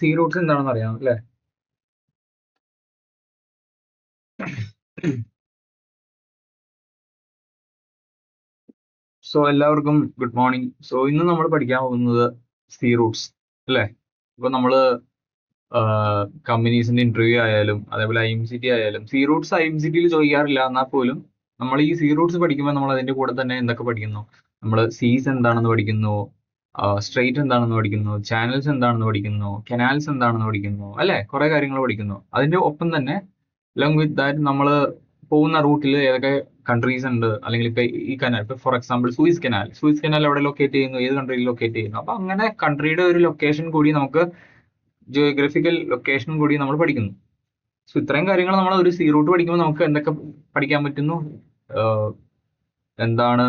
See Roots എന്താണെന്ന് അറിയാം അല്ലേ? സോ എല്ലാവർക്കും ഗുഡ് മോർണിംഗ്. സോ ഇന്ന് നമ്മൾ പഠിക്കാൻ പോകുന്നത് സീ റൂട്ട്സ് അല്ലേ? ഇപ്പൊ നമ്മള് കമ്പനീസിന്റെ ഇന്റർവ്യൂ ആയാലും അതേപോലെ IMCT ആയാലും സീ റൂട്ട്സ് IMCTയിൽ ചോദിക്കാറില്ല. എന്നാൽ പോലും നമ്മൾ ഈ സീ റൂട്ട്സ് പഠിക്കുമ്പോൾ നമ്മൾ അതിന്റെ കൂടെ തന്നെ എന്തൊക്കെ പഠിക്കുന്നു? നമ്മൾ സീസ് എന്താണെന്ന് പഠിക്കുന്നു, സ്ട്രെയിറ്റ് എന്താണെന്ന് പഠിക്കുന്നു, ചാനൽസ് എന്താണെന്ന് പഠിക്കുന്നു, കനാൽസ് എന്താണെന്ന് പഠിക്കുന്നു അല്ലെ? കുറെ കാര്യങ്ങൾ പഠിക്കുന്നു. അതിന്റെ ഒപ്പം തന്നെ അലോങ് വിത്ത് ദാറ്റ് നമ്മൾ പോകുന്ന റൂട്ടിൽ ഏതൊക്കെ കൺട്രീസ് ഉണ്ട്, അല്ലെങ്കിൽ ഇപ്പൊ ഈ കനാൽ, ഇപ്പൊ ഫോർ എക്സാമ്പിൾ സൂയിസ് കനാൽ എവിടെ ലൊക്കേറ്റ് ചെയ്യുന്നു, ഏത് കൺട്രിയിൽ ലൊക്കേറ്റ് ചെയ്യുന്നു. അപ്പൊ അങ്ങനെ കൺട്രിയുടെ ഒരു ലൊക്കേഷൻ കൂടി നമുക്ക്, ജിയോഗ്രഫിക്കൽ ലൊക്കേഷൻ കൂടി നമ്മൾ പഠിക്കുന്നു. സോ ഇത്രയും കാര്യങ്ങൾ നമ്മൾ ഒരു സീ റൂട്ട് പഠിക്കുമ്പോൾ നമുക്ക് എന്തൊക്കെ പഠിക്കാൻ പറ്റുന്നു? എന്താണ്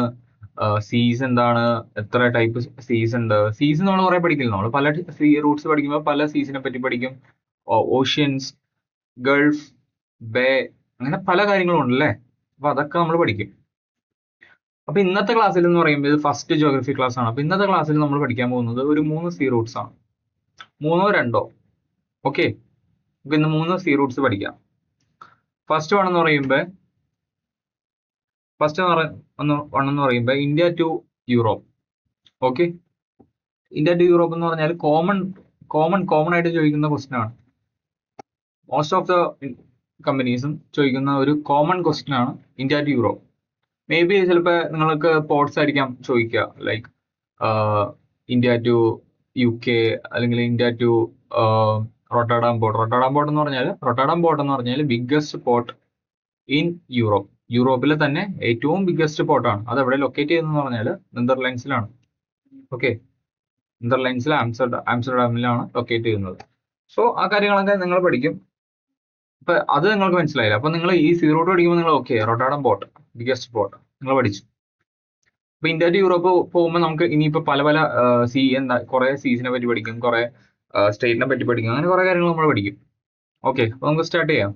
സീസ്, എന്താണ്, എത്ര ടൈപ്പ് സീസ് ഉണ്ട്. സീസ് നമ്മൾ കുറെ പഠിക്കില്ല. നമ്മൾ പല സീ റൂട്ട്സ് പഠിക്കുമ്പോൾ പല സീസിനെ പറ്റി പഠിക്കും. ഓഷ്യൻസ്, ഗൾഫ്, ബേ, അങ്ങനെ പല കാര്യങ്ങളും ഉണ്ടല്ലേ. അപ്പൊ അതൊക്കെ നമ്മൾ പഠിക്കും. അപ്പൊ ഇന്നത്തെ ക്ലാസ്സിൽ എന്ന് പറയുമ്പോൾ ഇത് ഫസ്റ്റ് ജിയോഗ്രഫി ക്ലാസ് ആണ്. അപ്പൊ ഇന്നത്തെ ക്ലാസ്സിൽ നമ്മൾ പഠിക്കാൻ പോകുന്നത് ഒരു 3 സീ റൂട്ട്സ് ആണ്. 3 or 2. ഓക്കെ, അപ്പൊ ഇന്ന് 3 സീ റൂട്ട്സ് പഠിക്കാം. ഫസ്റ്റ് വൺ എന്ന് പറയുമ്പോൾ India to Europe. Okay, India to Europe എന്ന് പറഞ്ഞാൽ കോമൺ ആയിട്ട് ചോദിക്കുന്ന ക്വസ്റ്റ്യൻ ആണ്. മോസ്റ്റ് ഓഫ് ദ കമ്പനീസും ചോദിക്കുന്ന ഒരു കോമൺ ക്വസ്റ്റ്യൻ ആണ് India to Europe. Maybe ചിലപ്പോൾ നിങ്ങൾക്ക് പോർട്സ് ആയിരിക്കാം ചോദിക്കുക, ലൈക്ക് ഇന്ത്യ ടു UK, അല്ലെങ്കിൽ ഇന്ത്യ ടു റോട്ടർഡാം പോർട്ട് എന്ന് പറഞ്ഞാൽ ബിഗ്ഗസ്റ്റ് പോർട്ട് ഇൻ യൂറോപ്പ്. യൂറോപ്പിലെ തന്നെ ഏറ്റവും ബിഗ്ഗസ്റ്റ് പോർട്ടാണ്. അത് എവിടെ ലൊക്കേറ്റ് ചെയ്യുന്നതെന്ന് പറഞ്ഞാൽ നെതർലാൻഡ്സിലാണ്. ഓക്കെ, നെതർലാൻഡ്സിലെ ആംസ്റ്റർഡാമിലാണ് ലൊക്കേറ്റ് ചെയ്യുന്നത്. സോ ആ കാര്യങ്ങളൊക്കെ നിങ്ങൾ പഠിക്കും. അപ്പൊ അത് നിങ്ങൾക്ക് മനസ്സിലായില്ല. അപ്പൊ നിങ്ങൾ ഈ സീ റൂട്ട് പഠിക്കുമ്പോൾ നിങ്ങൾ okay, Rotterdam port biggest port നിങ്ങൾ പഠിച്ചു. അപ്പൊ ഇന്ത്യ ടു യൂറോപ്പ് പോകുമ്പോൾ നമുക്ക് ഇനിയിപ്പോ പല കുറെ സീസിനെ പറ്റി പഠിക്കും, കുറെ സ്റ്റേറ്റിനെ പറ്റി പഠിക്കും, അങ്ങനെ കുറെ കാര്യങ്ങൾ നമ്മൾ പഠിക്കും. ഓക്കെ, അപ്പൊ നമുക്ക് സ്റ്റാർട്ട് ചെയ്യാം.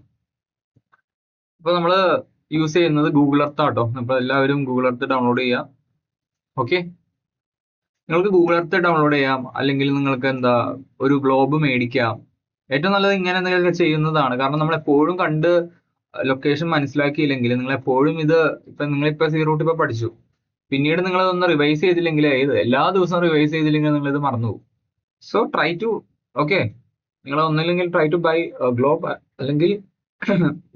അപ്പൊ നമ്മള് യൂസ് ചെയ്യുന്നത് ഗൂഗിൾ എർത്ത് ആട്ടോ. അപ്പൊ എല്ലാവരും ഗൂഗിൾ എർത്ത് ഡൗൺലോഡ് ചെയ്യാം. ഓക്കെ, നിങ്ങൾക്ക് ഗൂഗിൾ എർത്ത് ഡൗൺലോഡ് ചെയ്യാം, അല്ലെങ്കിൽ നിങ്ങൾക്ക് ഒരു ഗ്ലോബ് മേടിക്കാം. ഏറ്റവും നല്ലത് ഇങ്ങനെ എന്തെങ്കിലുമൊക്കെ ചെയ്യുന്നതാണ്. കാരണം നമ്മൾ എപ്പോഴും കണ്ട് ലൊക്കേഷൻ മനസ്സിലാക്കിയില്ലെങ്കിൽ നിങ്ങൾ എപ്പോഴും നിങ്ങളിപ്പോ സീ റൂട്ട് ഇപ്പൊ പഠിച്ചു, പിന്നീട് നിങ്ങൾ ഒന്ന് റിവൈസ് ചെയ്തില്ലെങ്കിൽ, എല്ലാ ദിവസവും റിവൈസ് ചെയ്തില്ലെങ്കിൽ നിങ്ങൾ ഇത് മറന്നുപോകും. സോ ട്രൈ ടു, ഓക്കെ, നിങ്ങൾ ഒന്നില്ലെങ്കിൽ ട്രൈ ടു ബൈ ഗ്ലോബ് അല്ലെങ്കിൽ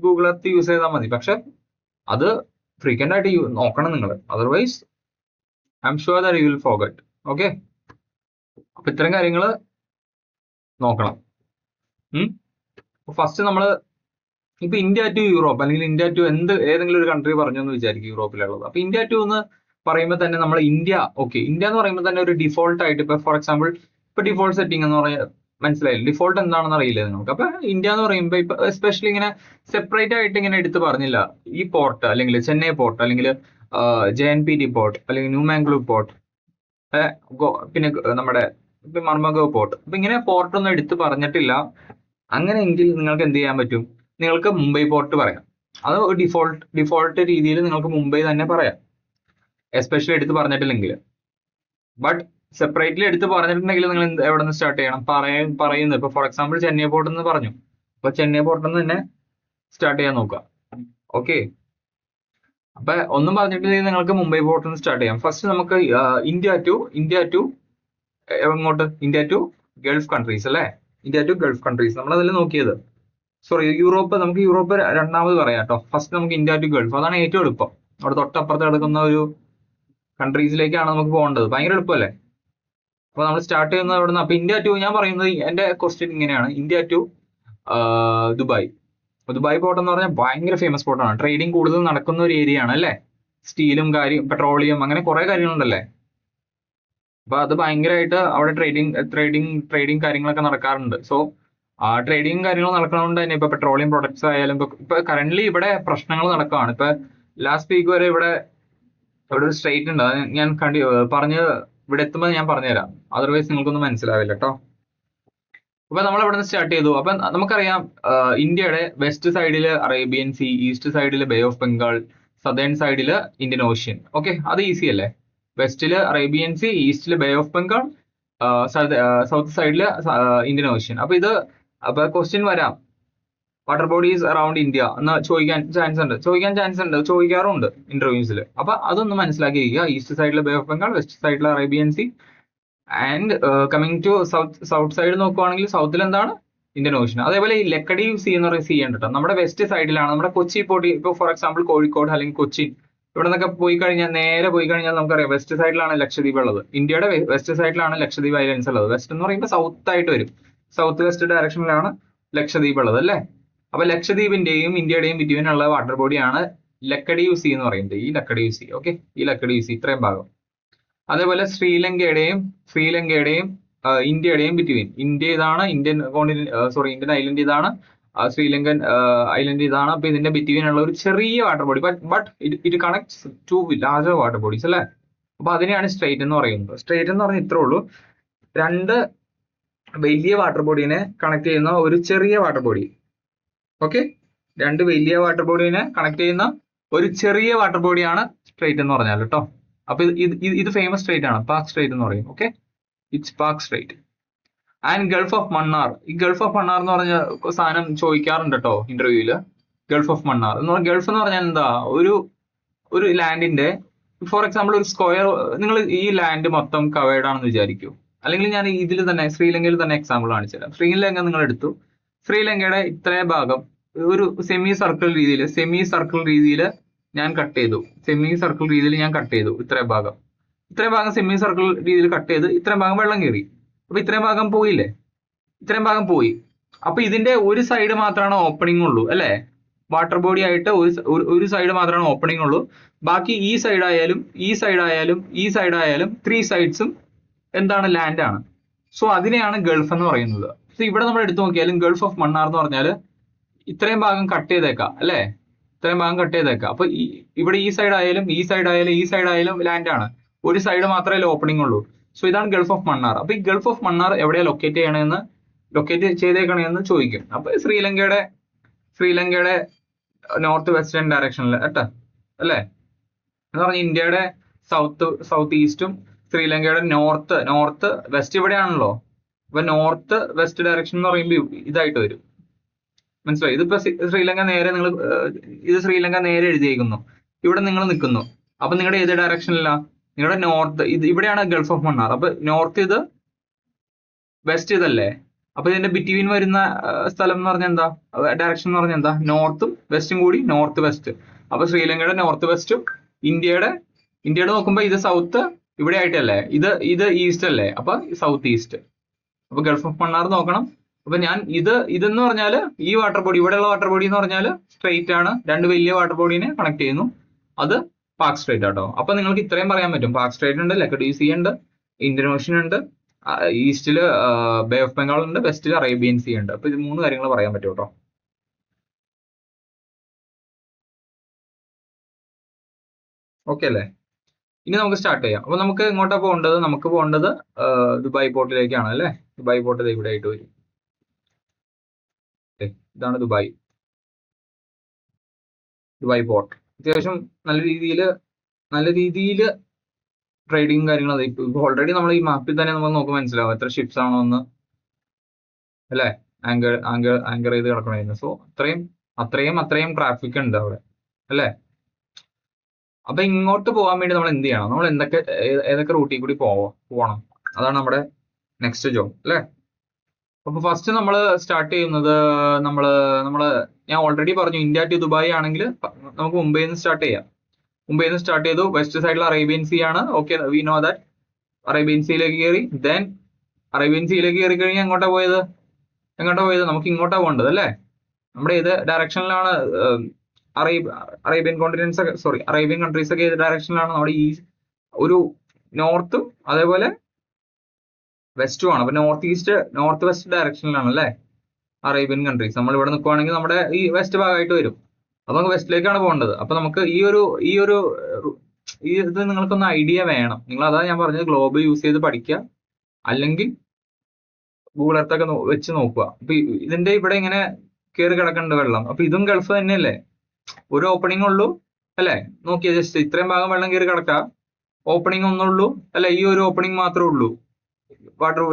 ഗൂഗിൾ എർത്ത് യൂസ് ചെയ്താൽ മതി. പക്ഷെ അത് ഫ്രീക്വന്റ് ആയിട്ട് നോക്കണം നിങ്ങൾ, otherwise I am sure that you will forget. Okay, അപ്പൊ ഇത്തരം കാര്യങ്ങൾ നോക്കണം. ഫസ്റ്റ് നമ്മൾ ഇപ്പൊ ഇന്ത്യ ടു യൂറോപ്പ്, അല്ലെങ്കിൽ ഇന്ത്യ ടു ഏതെങ്കിലും ഒരു കൺട്രി പറഞ്ഞു എന്ന് വിചാരിക്കും യൂറോപ്പിലുള്ളത്. അപ്പൊ ഇന്ത്യ ടു എന്ന് പറയുമ്പോൾ തന്നെ നമ്മൾ ഇന്ത്യ എന്ന് പറയുമ്പോൾ തന്നെ ഒരു ഡിഫോൾട്ട് ആയിട്ട്, ഇപ്പൊ ഫോർ എക്സാമ്പിൾ ഇപ്പൊ ഡിഫോൾട്ട് സെറ്റിംഗ് എന്ന് പറയാൻ മനസ്സിലായില്ല, ഡിഫോൾട്ട് എന്താണെന്ന് അറിയില്ല നിങ്ങൾക്ക്. അപ്പൊ ഇന്ത്യ എന്ന് പറയുമ്പോൾ ഇപ്പൊ എസ്പെഷ്യലി ഇങ്ങനെ സെപ്പറേറ്റ് ആയിട്ട് ഇങ്ങനെ എടുത്ത് പറഞ്ഞില്ല. ഈ പോർട്ട്, അല്ലെങ്കിൽ ചെന്നൈ പോർട്ട്, അല്ലെങ്കിൽ JNPT പോർട്ട്, അല്ലെങ്കിൽ ന്യൂ മാംഗ്ലൂർ പോർട്ട്, പിന്നെ നമ്മുടെ മർമഗോ പോർട്ട്, അപ്പൊ ഇങ്ങനെ പോർട്ട് ഒന്നും എടുത്ത് പറഞ്ഞിട്ടില്ല. അങ്ങനെയെങ്കിൽ നിങ്ങൾക്ക് എന്ത് ചെയ്യാൻ പറ്റും? നിങ്ങൾക്ക് മുംബൈ പോർട്ട് പറയാം. അത് ഡിഫോൾട്ട് രീതിയിൽ നിങ്ങൾക്ക് മുംബൈ തന്നെ പറയാം, എസ്പെഷ്യലി എടുത്ത് പറഞ്ഞിട്ടില്ലെങ്കിൽ. ബട്ട് സെപ്പറേറ്റ്ലി എടുത്ത് പറഞ്ഞിട്ടുണ്ടെങ്കിൽ നിങ്ങൾ എവിടെ നിന്ന് സ്റ്റാർട്ട് ചെയ്യണം? പറയുന്നത് ഇപ്പൊ ഫോർ എക്സാമ്പിൾ ചെന്നൈ പോർട്ട് എന്ന് പറഞ്ഞു, അപ്പൊ ചെന്നൈ പോർട്ടിൽ നിന്ന് തന്നെ സ്റ്റാർട്ട് ചെയ്യാൻ നോക്കുക. ഓക്കെ, അപ്പൊ ഒന്നും പറഞ്ഞിട്ടില്ലെങ്കിൽ നിങ്ങൾക്ക് മുംബൈ പോർട്ടിൽ നിന്ന് സ്റ്റാർട്ട് ചെയ്യാം. ഫസ്റ്റ് നമുക്ക് ഇന്ത്യ ടു എങ്ങോട്ട്? ഇന്ത്യ ടു ഗൾഫ് കൺട്രീസ് അല്ലെ? ഇന്ത്യ ടു ഗൾഫ് കൺട്രീസ് നമ്മൾ അതിൽ നോക്കിയത്. സോറി, നമുക്ക് യൂറോപ്പ് രണ്ടാമത് പറയാം കേട്ടോ. ഫസ്റ്റ് നമുക്ക് ഇന്ത്യ ടു ഗൾഫ്, അതാണ് ഏറ്റവും എളുപ്പം. അവിടെ തൊട്ടപ്പുറത്ത് കിടക്കുന്ന ഒരു കൺട്രീസിലേക്കാണ് നമുക്ക് പോകേണ്ടത്. ഭയങ്കര എളുപ്പമല്ലേ? അപ്പൊ നമ്മൾ സ്റ്റാർട്ട് ചെയ്യുന്നത് അവിടെ നിന്ന്. അപ്പൊ ഇന്ത്യ ടു, ഞാൻ പറയുന്നത് എന്റെ ക്വസ്റ്റ്യൻ ഇങ്ങനെയാണ്: ഇന്ത്യ ടു ദുബായ് പോർട്ട് എന്ന് പറഞ്ഞാൽ ഭയങ്കര ഫേമസ് പോർട്ടാണ്. ട്രേഡിങ് കൂടുതൽ നടക്കുന്ന ഒരു ഏരിയ ആണ് അല്ലേ? സ്റ്റീലും പെട്രോളിയം, അങ്ങനെ കുറെ കാര്യങ്ങളുണ്ടല്ലേ. അപ്പൊ അത് ഭയങ്കരമായിട്ട് അവിടെ ട്രേഡിങ് കാര്യങ്ങളൊക്കെ നടക്കാറുണ്ട്. സോ ആ ട്രേഡിങ് കാര്യങ്ങൾ നടക്കണതുകൊണ്ട് തന്നെ ഇപ്പൊ പെട്രോളിയം പ്രൊഡക്ട്സ് ആയാലും ഇപ്പൊ കറന്റ്ലി ഇവിടെ പ്രശ്നങ്ങൾ നടക്കുകയാണ്. ഇപ്പൊ ലാസ്റ്റ് വീക്ക് വരെ ഇവിടെ ഒരു സ്ട്രൈറ്റ് ഉണ്ട്. അത് ഞാൻ ഇവിടെ എത്തുമ്പോൾ ഞാൻ പറഞ്ഞുതരാം, അതർവൈസ് നിങ്ങൾക്കൊന്നും മനസ്സിലാവില്ല കേട്ടോ. അപ്പൊ നമ്മൾ ഇവിടെ നിന്ന് സ്റ്റാർട്ട് ചെയ്തു. അപ്പൊ നമുക്കറിയാം ഇന്ത്യയുടെ വെസ്റ്റ് സൈഡില് അറേബ്യൻ സീ, ഈസ്റ്റ് സൈഡില് ബേ ഓഫ് ബംഗാൾ, സദേൺ സൈഡില് ഇന്ത്യൻ ഓഷ്യൻ. ഓക്കെ, അത് ഈസി അല്ലേ? വെസ്റ്റില് അറേബ്യൻ സീ, ഈസ്റ്റില് ബേ ഓഫ് ബംഗാൾ, സൗത്ത് സൈഡിൽ ഇന്ത്യൻ ഓഷ്യൻ. അപ്പൊ ക്വസ്റ്റ്യൻ വരാം, വാട്ടർ ബോഡീസ് അറൌണ്ട് ഇന്ത്യ എന്ന് ചോദിക്കാറുണ്ട് ഇന്റർവ്യൂസിൽ. അപ്പൊ അതൊന്ന് മനസ്സിലാക്കിയിരിക്കുക. ഈസ്റ്റ് സൈഡിൽ ബേ ഓഫ് ബംഗാൾ, വെസ്റ്റ് സൈഡിൽ Arabian sea, and coming to south side നോക്കുവാണെങ്കിൽ സൗത്തിൽ എന്താണ്, ഇന്ത്യൻ ഓഷ്യൻ. അതേപോലെ ഈ ലക്കഡീവ് സീ എന്ന് പറയുന്ന സീ ഉണ്ട് കേട്ടോ, നമ്മുടെ വെസ്റ്റ് സൈഡിലാണ്. നമ്മുടെ കൊച്ചി പോർട്ട്, ഇപ്പോൾ ഫോർ എക്സാമ്പിൾ കോഴിക്കോട് അല്ലെങ്കിൽ കൊച്ചിൻ, ഇവിടെ നിന്നൊക്കെ നേരെ പോയി കഴിഞ്ഞാൽ നമുക്കറിയാം വെസ്റ്റ് സൈഡിലാണ് ലക്ഷദ്വീപ് ഉള്ളത്. ഇന്ത്യയുടെ വെസ്റ്റ് സൈഡിലാണ് ലക്ഷദ്വീപ് ഐലൻഡ്സ് ഉള്ളത്. വെസ്റ്റ് എന്ന് പറയുമ്പോൾ സൗത്ത് ആയിട്ട് വരും, സൗത്ത് വെസ്റ്റ് ഡയറക്ഷനിലാണ് ലക്ഷദ്വീപ് ഉള്ളത് അല്ലേ. അപ്പൊ ലക്ഷദ്വീപിന്റെയും ഇന്ത്യയുടെയും ബിറ്റ്വീൻ ഉള്ള വാട്ടർ ബോഡിയാണ് ലക്കഡീവ് സീ എന്ന് പറയുന്നത്, ഈ ലക്കഡീവ് സീ. ഓക്കെ, ഈ ലക്കഡീവ് സീ ഇത്രയും ഭാഗം. അതേപോലെ ശ്രീലങ്കയുടെയും ഇന്ത്യയുടെയും ബിറ്റ്വീൻ, ഇന്ത്യ ഇതാണ്, ഇന്ത്യൻ ഐലൻഡ് ഇതാണ്, ശ്രീലങ്കൻ ഐലൻഡ് ഇതാണ്. അപ്പൊ ഇതിന്റെ ബിറ്റ്വീൻ ഉള്ള ഒരു ചെറിയ water body, but it connects to larger water bodies അല്ലേ. അപ്പൊ അതിനെയാണ് സ്ട്രേറ്റ് എന്ന് പറയുന്നത്. സ്ട്രേറ്റ് എന്ന് പറഞ്ഞാൽ ഇത്രേ ഉള്ളൂ, രണ്ട് വലിയ വാട്ടർ ബോഡീനെ കണക്ട് ചെയ്യുന്ന ഒരു ചെറിയ വാട്ടർ ബോഡി. ഓക്കെ, രണ്ട് വലിയ വാട്ടർ ബോഡീനെ കണക്ട് ചെയ്യുന്ന ഒരു ചെറിയ വാട്ടർ ബോഡിയാണ് സ്ട്രേറ്റ് എന്ന് പറഞ്ഞാൽ കേട്ടോ. അപ്പൊ ഇത് ഫേമസ് സ്ട്രേറ്റ് ആണ്, പാക് സ്ട്രേറ്റ് എന്ന് പറയും. Okay, it's Palk strait. And gulf of Mannar, ഈ ഗൾഫ് ഓഫ് മണ്ണാർ എന്ന് പറഞ്ഞ സാധനം ചോദിക്കാറുണ്ട് കേട്ടോ ഇന്റർവ്യൂവില്. ഗൾഫ് ഓഫ് മണ്ണാർ എന്ന് പറഞ്ഞാൽ, ഗൾഫ് എന്ന് പറഞ്ഞാൽ എന്താ, ഒരു ലാൻഡിന്റെ, ഫോർ എക്സാമ്പിൾ ഒരു സ്ക്വയർ, നിങ്ങൾ ഈ ലാൻഡ് മൊത്തം കവേർഡ് ആണെന്ന് വിചാരിക്കൂ. അല്ലെങ്കിൽ ഞാൻ ഇതിൽ തന്നെ ശ്രീലങ്കയിൽ തന്നെ എക്സാമ്പിൾ കാണിച്ചുതരാം. ശ്രീലങ്ക നിങ്ങൾ എടുത്തു, ശ്രീലങ്കയുടെ ഇത്രയും ഭാഗം ഒരു സെമി സർക്കിൾ രീതിയിൽ ഞാൻ കട്ട് ചെയ്തു. ഇത്രയും ഭാഗം സെമി സർക്കിൾ രീതിയിൽ കട്ട് ചെയ്ത് ഇത്രയും ഭാഗം വെള്ളം കയറി. അപ്പൊ ഇത്രയും ഭാഗം പോയില്ലേ, ഇത്രയും ഭാഗം പോയി. അപ്പൊ ഇതിന്റെ ഒരു സൈഡ് മാത്രമാണ് ഓപ്പണിംഗ് ഉള്ളൂ അല്ലെ, വാട്ടർ ബോഡി ആയിട്ട് ഒരു സൈഡ് മാത്രമാണ് ഓപ്പണിംഗ് ഉള്ളൂ. ബാക്കി ഈ സൈഡ് ആയാലും 3 സൈഡ്സും എന്താണ്, ലാൻഡ് ആണ്. സോ അതിനെയാണ് ഗൾഫ് എന്ന് പറയുന്നത്. സോ ഇവിടെ നമ്മൾ എടുത്തു നോക്കിയാലും ഗൾഫ് ഓഫ് മണ്ണാർ എന്ന് പറഞ്ഞാൽ ഇത്രയും ഭാഗം കട്ട് ചെയ്തേക്കാം അല്ലെ, ഇത്രയും ഭാഗം കട്ട് ചെയ്തേക്കാം. അപ്പൊ ഇവിടെ ഈ സൈഡ് ആയാലും ലാൻഡ് ആണ്, ഒരു സൈഡ് മാത്രമേ ഓപ്പണിംഗ് ഉള്ളൂ. സോ ഇതാണ് ഗൾഫ് ഓഫ് മണ്ണാർ. അപ്പൊ ഈ ഗൾഫ് ഓഫ് മണ്ണാർ എവിടെയാ ലൊക്കേറ്റ് ചെയ്തേക്കണെന്ന് ചോദിക്കും. അപ്പൊ ശ്രീലങ്കയുടെ നോർത്ത് വെസ്റ്റേൺ ഡയറക്ഷനിൽ കേട്ടോ അല്ലെ, എന്ന് പറഞ്ഞാൽ ഇന്ത്യയുടെ സൗത്ത് ഈസ്റ്റും ശ്രീലങ്കയുടെ നോർത്ത് വെസ്റ്റ് ഇവിടെയാണല്ലോ. അപ്പൊ നോർത്ത് വെസ്റ്റ് ഡയറക്ഷൻ എന്ന് പറയുമ്പോൾ ഇതായിട്ട് വരും, മനസ്സിലായി. ഇതിപ്പോ ശ്രീലങ്ക നേരെ എഴുതിയേക്കുന്നു, ഇവിടെ നിങ്ങൾ നിൽക്കുന്നു. അപ്പൊ നിങ്ങളുടെ ഏത് ഡയറക്ഷനിലാ, നിങ്ങളുടെ നോർത്ത്, ഇവിടെയാണ് ഗൾഫ് ഓഫ് മണ്ണാർ. അപ്പൊ നോർത്ത് ഇത്, വെസ്റ്റ് ഇതല്ലേ. അപ്പൊ ഇതിന്റെ ബിറ്റ്വീൻ വരുന്ന സ്ഥലം എന്ന് പറഞ്ഞാൽ എന്താ, ഡയറക്ഷൻ എന്ന് പറഞ്ഞാൽ എന്താ, നോർത്തും വെസ്റ്റും കൂടി നോർത്ത് വെസ്റ്റ്. അപ്പൊ ശ്രീലങ്കയുടെ നോർത്ത് വെസ്റ്റും ഇന്ത്യയുടെ നോക്കുമ്പോ ഇത് സൗത്ത് ഇവിടെ ആയിട്ടല്ലേ, ഇത് ഈസ്റ്റ് അല്ലേ, അപ്പൊ സൗത്ത് ഈസ്റ്റ്. അപ്പൊ ഗൾഫ് ഓഫ് മണ്ണാർ നോക്കണം. അപ്പൊ ഞാൻ ഇതെന്ന് പറഞ്ഞാല് ഈ വാട്ടർ ബോഡി, ഇവിടെയുള്ള വാട്ടർ ബോഡി എന്ന് പറഞ്ഞാല് സ്ട്രെയിറ്റ് ആണ്, രണ്ട് വലിയ വാട്ടർ ബോഡീനെ കണക്ട് ചെയ്യുന്നു, അത് പാക് സ്ട്രേറ്റ് ആട്ടോ. അപ്പൊ നിങ്ങൾക്ക് ഇത്രയും പറയാൻ പറ്റും, പാക് സ്ട്രേറ്റ് ഉണ്ട്, ലക്ഷദ്വീപ് സീ ഉണ്ട്, ഇന്ത്യൻ ഓഷ്യൻ ഉണ്ട്, ഈസ്റ്റില് ബേ ഓഫ് ബംഗാൾ ഉണ്ട്, വെസ്റ്റിൽ അറേബ്യൻ സീ ഉണ്ട്. അപ്പൊ ഇത് 3 കാര്യങ്ങൾ പറയാൻ പറ്റും കേട്ടോ. ഓക്കെ അല്ലേ, ഇനി നമുക്ക് സ്റ്റാർട്ട് ചെയ്യാം. അപ്പൊ നമുക്ക് എങ്ങോട്ടാ പോകേണ്ടത്, നമുക്ക് പോകേണ്ടത് ദുബായ് പോർട്ടിലേക്കാണ് അല്ലെ. ദുബായ് പോർട്ട് ഇവിടെ ആയിട്ട് വരും. ഇതാണ് ദുബായ് പോർട്ട്. അത്യാവശ്യം നല്ല രീതിയിൽ ട്രേഡിങ് കാര്യങ്ങൾ ഇപ്പൊ ഓൾറെഡി നമ്മൾ ഈ മാപ്പിൽ തന്നെ നമുക്ക് നോക്കുമ്പോൾ മനസ്സിലാവും എത്ര ഷിപ്സ് ആണോ എന്ന് അല്ലെ, ആങ്കർ ചെയ്ത് കിടക്കണമായിരുന്നു. സോ അത്രയും ട്രാഫിക് ഉണ്ട് അവിടെ അല്ലെ. അപ്പൊ ഇങ്ങോട്ട് പോകാൻ വേണ്ടി നമ്മൾ എന്ത് ചെയ്യണം, നമ്മൾ ഏതൊക്കെ റൂട്ടിൽ കൂടി പോകണം, അതാണ് നമ്മുടെ നെക്സ്റ്റ് ജോബ് അല്ലെ. അപ്പൊ ഫസ്റ്റ് നമ്മൾ സ്റ്റാർട്ട് ചെയ്യുന്നത് ഞാൻ ഓൾറെഡി പറഞ്ഞു, ഇന്ത്യ ടു ദുബായ് ആണെങ്കിൽ നമുക്ക് മുംബൈയിൽ നിന്ന് സ്റ്റാർട്ട് ചെയ്തു. വെസ്റ്റ് സൈഡിൽ അറേബ്യൻ സീ ആണ്. Okay, we know that. Arabian സീയിലേക്ക് കയറി, ദെൻ അറേബ്യൻ സീയിലേക്ക് കയറി കഴിഞ്ഞാൽ എങ്ങോട്ടാ പോയത്, നമുക്ക് ഇങ്ങോട്ടാ പോകേണ്ടത് അല്ലേ. നമ്മുടെ ഏത് ഡയറക്ഷനിലാണ് അറേബ്യൻ കൺട്രീസ് ഒക്കെ ഏത് ഡയറക്ഷനിലാണ്, നമ്മുടെ ഈ ഒരു നോർത്തും അതേപോലെ വെസ്റ്റും ആണ്. അപ്പൊ നോർത്ത് വെസ്റ്റ് ഡയറക്ഷനിലാണ് അല്ലേ അറേബ്യൻ കൺട്രീസ്. നമ്മൾ ഇവിടെ നിൽക്കുവാണെങ്കിൽ നമ്മുടെ ഈ വെസ്റ്റ് ഭാഗമായിട്ട് വരും. അപ്പൊ നമുക്ക് വെസ്റ്റിലേക്കാണ് പോകേണ്ടത്. അപ്പൊ നമുക്ക് ഈ ഇത് നിങ്ങൾക്കൊന്ന് ഐഡിയ വേണം. നിങ്ങൾ അതാ ഞാൻ പറഞ്ഞത്, ഗ്ലോബ് യൂസ് ചെയ്ത് പഠിക്കുക, അല്ലെങ്കിൽ ഗൂഗിൾ എർത്ത് ഒക്കെ വെച്ച് നോക്കുക. അപ്പൊ ഇതിന്റെ ഇവിടെ ഇങ്ങനെ കയറി കിടക്കുന്നുണ്ട് വെള്ളം. അപ്പൊ ഇതും ഗൾഫ് തന്നെയല്ലേ, ഒരു ഓപ്പണിംഗ് ഉള്ളൂ അല്ലെ. നോക്കിയാൽ ജസ്റ്റ് ഇത്രയും ഭാഗം വെള്ളം കയറി കിടക്കുക, ഓപ്പണിംഗ് ഒന്നുള്ളൂ അല്ലെ, ഈ ഒരു ഓപ്പണിംഗ് മാത്രമേ ഉള്ളൂ.